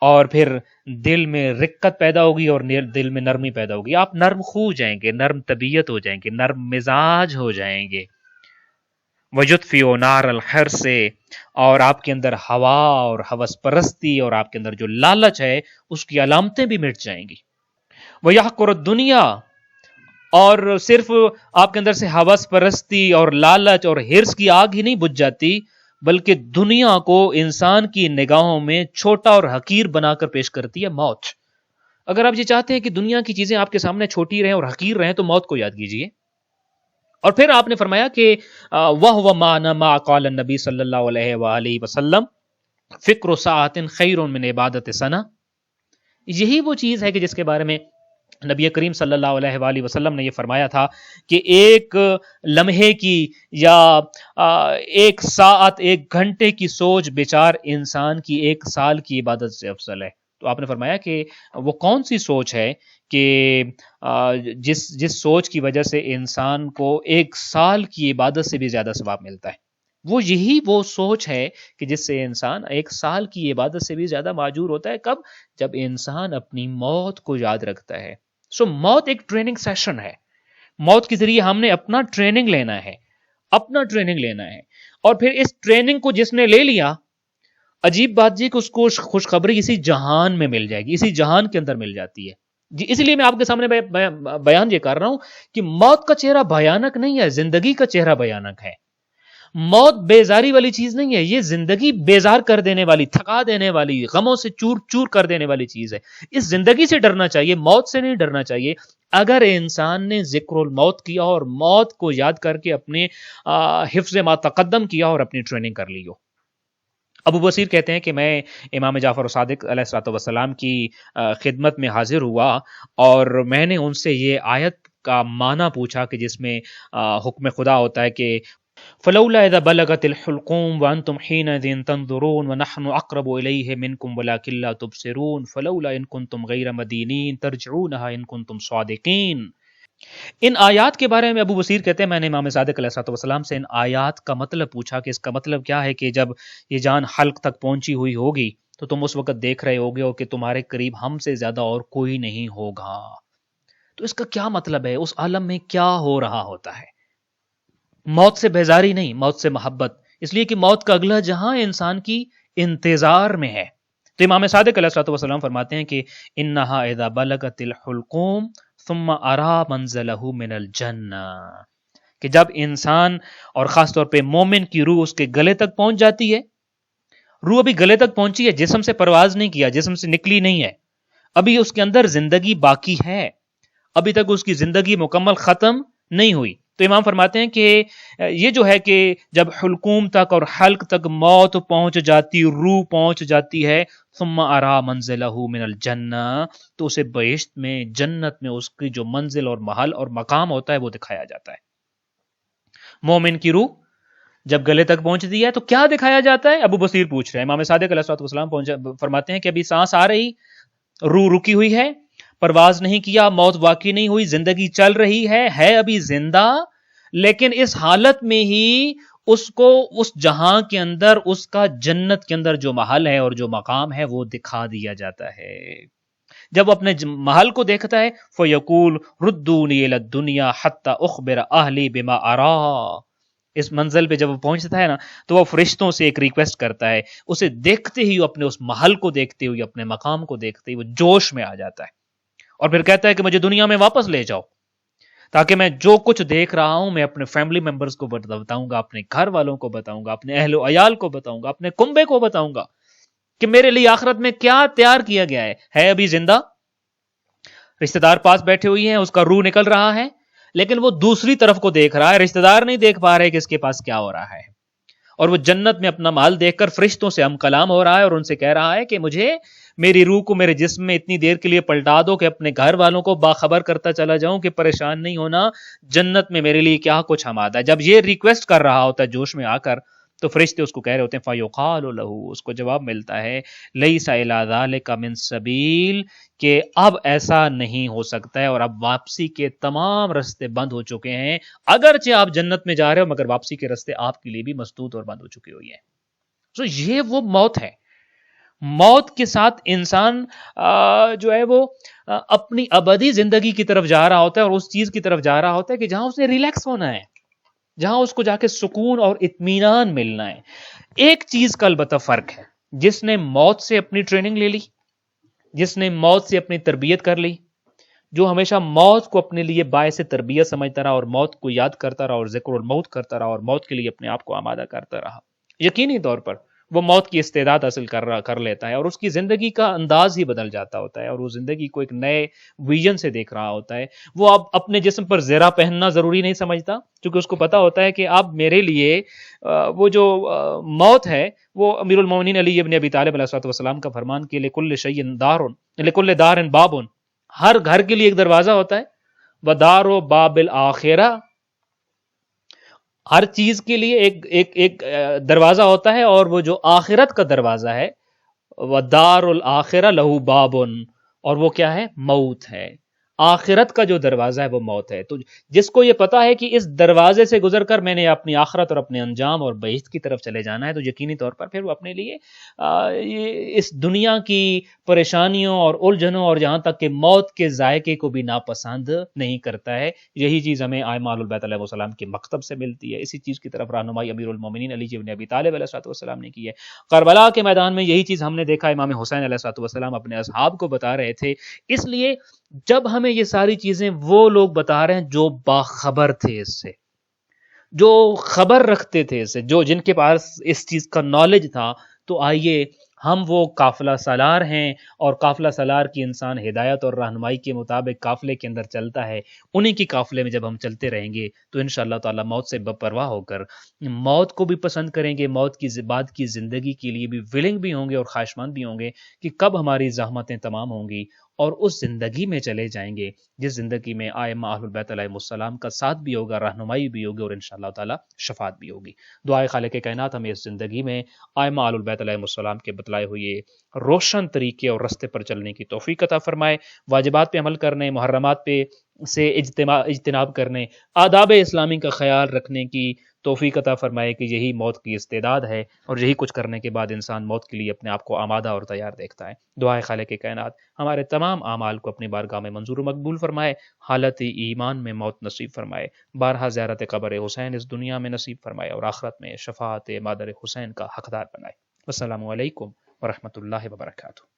اور پھر دل میں رقت پیدا ہوگی اور دل میں نرمی پیدا ہوگی. آپ نرم خو جائیں گے، نرم طبیعت ہو جائیں گے، نرم مزاج ہو جائیں گے. وَيُطْفِئُ نَارَ الْحِرْصِ. اور آپ کے اندر ہوا اور ہوس پرستی اور آپ کے اندر جو لالچ ہے اس کی علامتیں بھی مٹ جائیں گی. وَيَحْقُرُ الدُّنْيَا. اور صرف آپ کے اندر سے ہوس پرستی اور لالچ اور حرص کی آگ ہی نہیں بجھ جاتی، بلکہ دنیا کو انسان کی نگاہوں میں چھوٹا اور حقیر بنا کر پیش کرتی ہے موت. اگر آپ یہ چاہتے ہیں کہ دنیا کی چیزیں آپ کے سامنے چھوٹی رہیں اور حقیر رہیں تو موت کو یاد کیجئے. اور پھر آپ نے فرمایا کہ وَهُوَ مَا قَالَ النَّبِي صلی اللہ علیہ وآلہ وسلم فِكْرُ سَاعَةٍ خَيْرٌ مِنْ عِبَادَةِ سَنَةٍ. یہی وہ چیز ہے کہ جس کے بارے میں نبی کریم صلی اللہ علیہ وآلہ وسلم نے یہ فرمایا تھا کہ ایک لمحے کی یا ایک ساعت، ایک گھنٹے کی سوچ بیچار انسان کی ایک سال کی عبادت سے افضل ہے. تو آپ نے فرمایا کہ وہ کون سی سوچ ہے کہ جس سوچ کی وجہ سے انسان کو ایک سال کی عبادت سے بھی زیادہ ثواب ملتا ہے. وہ سوچ ہے کہ جس سے انسان ایک سال کی عبادت سے بھی زیادہ ماجور ہوتا ہے. کب؟ جب انسان اپنی موت کو یاد رکھتا ہے. موت ایک ٹریننگ سیشن ہے. موت کے ذریعے ہم نے اپنا ٹریننگ لینا ہے. اور پھر اس ٹریننگ کو جس نے لے لیا، عجیب بات جی کہ اس کو خوشخبری اسی جہان میں مل جائے گی، اسی جہان کے اندر مل جاتی ہے. جی اس لیے میں آپ کے سامنے بیان یہ کر رہا ہوں کہ موت کا چہرہ بھیانک نہیں ہے، زندگی کا چہرہ بھیانک ہے. موت بیزاری والی چیز نہیں ہے، یہ زندگی بیزار کر دینے والی، تھکا دینے والی، غموں سے چور چور کر دینے والی چیز ہے. اس زندگی سے ڈرنا چاہیے، موت سے نہیں ڈرنا چاہیے. اگر انسان نے ذکر الموت کیا اور موت کو یاد کر کے اپنے حفظ ما تقدم کیا اور اپنی ٹریننگ کر لی ہو. ابو بصیر کہتے ہیں کہ میں امام جعفر صادق علیہ الصلوۃ والسلام کی خدمت میں حاضر ہوا اور میں نے ان سے یہ آیت کا معنی پوچھا کہ جس میں حکم خدا ہوتا ہے کہ فلولا اذا بلغت الحلقوم وانتم حينئذ تنظرون ونحن اقرب اليه منكم ولكن لا تبصرون فلولا ان كنتم غير مدينين ترجعونها ان كنتم صادقين. ان آیات کے بارے میں ابو بصیر کہتے ہیں میں نے امام صادق علیہ الصلوۃ والسلام سے ان آیات کا مطلب پوچھا کہ اس کا مطلب کیا ہے کہ جب یہ جان حلق تک پہنچی ہوئی ہوگی تو تم اس وقت دیکھ رہے ہوگے کہ تمہارے قریب ہم سے زیادہ اور کوئی نہیں ہوگا. تو اس کا کیا مطلب ہے؟ اس عالم میں کیا ہو رہا ہوتا ہے؟ موت سے بیزاری نہیں، موت سے محبت، اس لیے کہ موت کا اگلا جہاں انسان کی انتظار میں ہے. تو امام صادق علیہ الصلوۃ والسلام فرماتے ہیں کہ انہا اذا بلغت الحلقوم ثم ارا منزلہ من الجنہ، کہ جب انسان اور خاص طور پہ مومن کی روح اس کے گلے تک پہنچ جاتی ہے، روح ابھی گلے تک پہنچی ہے، جسم سے پرواز نہیں کیا، جسم سے نکلی نہیں ہے، ابھی اس کے اندر زندگی باقی ہے، ابھی تک اس کی زندگی مکمل ختم نہیں ہوئی. تو امام فرماتے ہیں کہ یہ جو ہے کہ جب حلقوم تک اور حلق تک موت پہنچ جاتی، روح پہنچ جاتی ہے، ثم ارا منزلہ من الجنہ، تو اسے بہشت میں، جنت میں اس کی جو منزل اور محل اور مقام ہوتا ہے وہ دکھایا جاتا ہے. مومن کی روح جب گلے تک پہنچتی ہے تو کیا دکھایا جاتا ہے؟ ابو بصیر پوچھ رہے ہیں. امام صادق علیہ السلام فرماتے ہیں کہ ابھی سانس آ رہی، روح رکی ہوئی ہے، پرواز نہیں کیا، موت واقع نہیں ہوئی، زندگی چل رہی ہے ابھی زندہ، لیکن اس حالت میں ہی اس کو اس جہاں کے اندر، اس کا جنت کے اندر جو محل ہے اور جو مقام ہے وہ دکھا دیا جاتا ہے. جب وہ اپنے محل کو دیکھتا ہے فَيَقُولُ رُدُّونِي إِلَى الدُّنْيَا حَتَّى أُخْبِرَ أَهْلِي بِمَا أَرَى. اس منزل پہ جب وہ پہنچتا ہے نا تو وہ فرشتوں سے ایک ریکویسٹ کرتا ہے، اسے دیکھتے ہی اپنے اس محل کو دیکھتے ہوئے، اپنے مقام کو دیکھتے ہوئے جوش میں آ جاتا ہے اور پھر کہتا ہے کہ مجھے دنیا میں واپس لے جاؤ تاکہ میں جو کچھ دیکھ رہا ہوں میں اپنے فیملی ممبرز کو بتاؤں گا، اپنے گھر والوں کو بتاؤں گا، اپنے اہل و عیال کو بتاؤں گا، اپنے کنبے کو بتاؤں گا کہ میرے لیے آخرت میں کیا تیار کیا گیا ہے ابھی زندہ. رشتہ دار پاس بیٹھے ہوئی ہیں، اس کا روح نکل رہا ہے، لیکن وہ دوسری طرف کو دیکھ رہا ہے، رشتہ دار نہیں دیکھ پا رہے کہ اس کے پاس کیا ہو رہا ہے، اور وہ جنت میں اپنا مال دیکھ کر فرشتوں سے ہم کلام ہو رہا ہے اور ان سے کہہ رہا ہے کہ مجھے میری روح کو میرے جسم میں اتنی دیر کے لیے پلٹا دو کہ اپنے گھر والوں کو باخبر کرتا چلا جاؤں کہ پریشان نہیں ہونا، جنت میں میرے لیے کیا کچھ آمادہ ہے. جب یہ ریکویسٹ کر رہا ہوتا ہے جوش میں آ کر تو فرشتے اس کو کہہ رہے ہوتے ہیں فَيُقَالُ لَهُ، اس کو جواب ملتا ہے لَيْسَ إِلَىٰ ذَلِكَ مِن سَبِيلٍ، کہ اب ایسا نہیں ہو سکتا ہے اور اب واپسی کے تمام راستے بند ہو چکے ہیں، اگرچہ آپ جنت میں جا رہے ہو مگر واپسی کے راستے آپ کے لیے بھی مسدود اور بند ہو چکے ہوئی ہیں. تو یہ وہ موت ہے. موت کے ساتھ انسان جو ہے وہ اپنی ابدی زندگی کی طرف جا رہا ہوتا ہے اور اس چیز کی طرف جا رہا ہوتا ہے کہ جہاں اسے ریلیکس ہونا ہے، جہاں اس کو جا کے سکون اور اطمینان ملنا ہے. ایک چیز کا البتہ فرق ہے، جس نے موت سے اپنی ٹریننگ لے لی، جس نے موت سے اپنی تربیت کر لی، جو ہمیشہ موت کو اپنے لیے باعث تربیت سمجھتا رہا اور موت کو یاد کرتا رہا اور ذکر الموت کرتا رہا اور موت کے لیے اپنے آپ کو آمادہ کرتا رہا، یقینی طور پر وہ موت کی استعداد حاصل کر لیتا ہے اور اس کی زندگی کا انداز ہی بدل جاتا ہوتا ہے اور وہ زندگی کو ایک نئے ویژن سے دیکھ رہا ہوتا ہے. وہ اب اپنے جسم پر زرہ پہننا ضروری نہیں سمجھتا، کیونکہ اس کو پتا ہوتا ہے کہ اب میرے لیے وہ جو موت ہے وہ امیر المومنین علی ابن ابی طالب علیہ الصلوۃ والسلام کا فرمان کہ لکل شیء دار، لکل دار باب، ہر گھر کے لیے ایک دروازہ ہوتا ہے، ودار باب الآخرہ، ہر چیز کے لیے ایک دروازہ ہوتا ہے اور وہ جو آخرت کا دروازہ ہے ودار الآخرہ لہو باب، اور وہ کیا ہے؟ موت ہے. آخرت کا جو دروازہ ہے وہ موت ہے. تو جس کو یہ پتا ہے کہ اس دروازے سے گزر کر میں نے اپنی آخرت اور اپنے انجام اور بہشت کی طرف چلے جانا ہے، تو یقینی طور پر پھر وہ اپنے لیے اس دنیا کی پریشانیوں اور الجھنوں اور جہاں تک کہ موت کے ذائقے کو بھی ناپسند نہیں کرتا ہے. یہی چیز ہمیں ائمہ اہل البیت علیہ السلام کے مکتب سے ملتی ہے. اسی چیز کی طرف رہنمائی امیر المومنین علی بن ابی طالب علیہ السلام نے کی ہے. کربلا کے میدان میں یہی چیز ہم نے دیکھا، امام حسین علیہ السلام اپنے اصحاب کو بتا رہے تھے. اس لیے جب ہمیں یہ ساری چیزیں وہ لوگ بتا رہے ہیں جو باخبر تھے اس سے، جو خبر رکھتے تھے اس سے، جن کے پاس اس چیز کا نالج تھا، تو آئیے ہم وہ قافلہ سالار ہیں، اور قافلہ سالار کی انسان ہدایت اور رہنمائی کے مطابق قافلے کے اندر چلتا ہے۔ انہی کی قافلے میں جب ہم چلتے رہیں گے تو انشاءاللہ تعالی موت سے بے پرواہ ہو کر موت کو بھی پسند کریں گے، موت کی بعد کی زندگی کے لیے بھی ولنگ بھی ہوں گے اور خواہشمند بھی ہوں گے کہ کب ہماری زحمتیں تمام ہوں گی، اور اس زندگی میں چلے جائیں گے جس زندگی میں ائمہ اہل البیت علیہم السلام کا ساتھ بھی ہوگا، رہنمائی بھی ہوگی، اور انشاءاللہ تعالی شفاعت بھی ہوگی۔ دعائے خالق کائنات ہمیں اس زندگی میں ائمہ اہل البیت علیہم السلام کے بتلائے ہوئے روشن طریقے اور رستے پر چلنے کی توفیق عطا فرمائے، واجبات پہ عمل کرنے، محرمات پہ سے اجتناب کرنے، آداب اسلامی کا خیال رکھنے کی توفیق عطا فرمائے کہ یہی موت کی استعداد ہے، اور یہی کچھ کرنے کے بعد انسان موت کے لیے اپنے آپ کو آمادہ اور تیار دیکھتا ہے۔ دعائے خالق کائنات ہمارے تمام اعمال کو اپنی بارگاہ میں منظور و مقبول فرمائے، حالت ایمان میں موت نصیب فرمائے، بارہا زیارت قبر حسین اس دنیا میں نصیب فرمائے، اور آخرت میں شفاعت مادر حسین کا حقدار بنائے۔ السلام علیکم ورحمۃ اللہ وبرکاتہ۔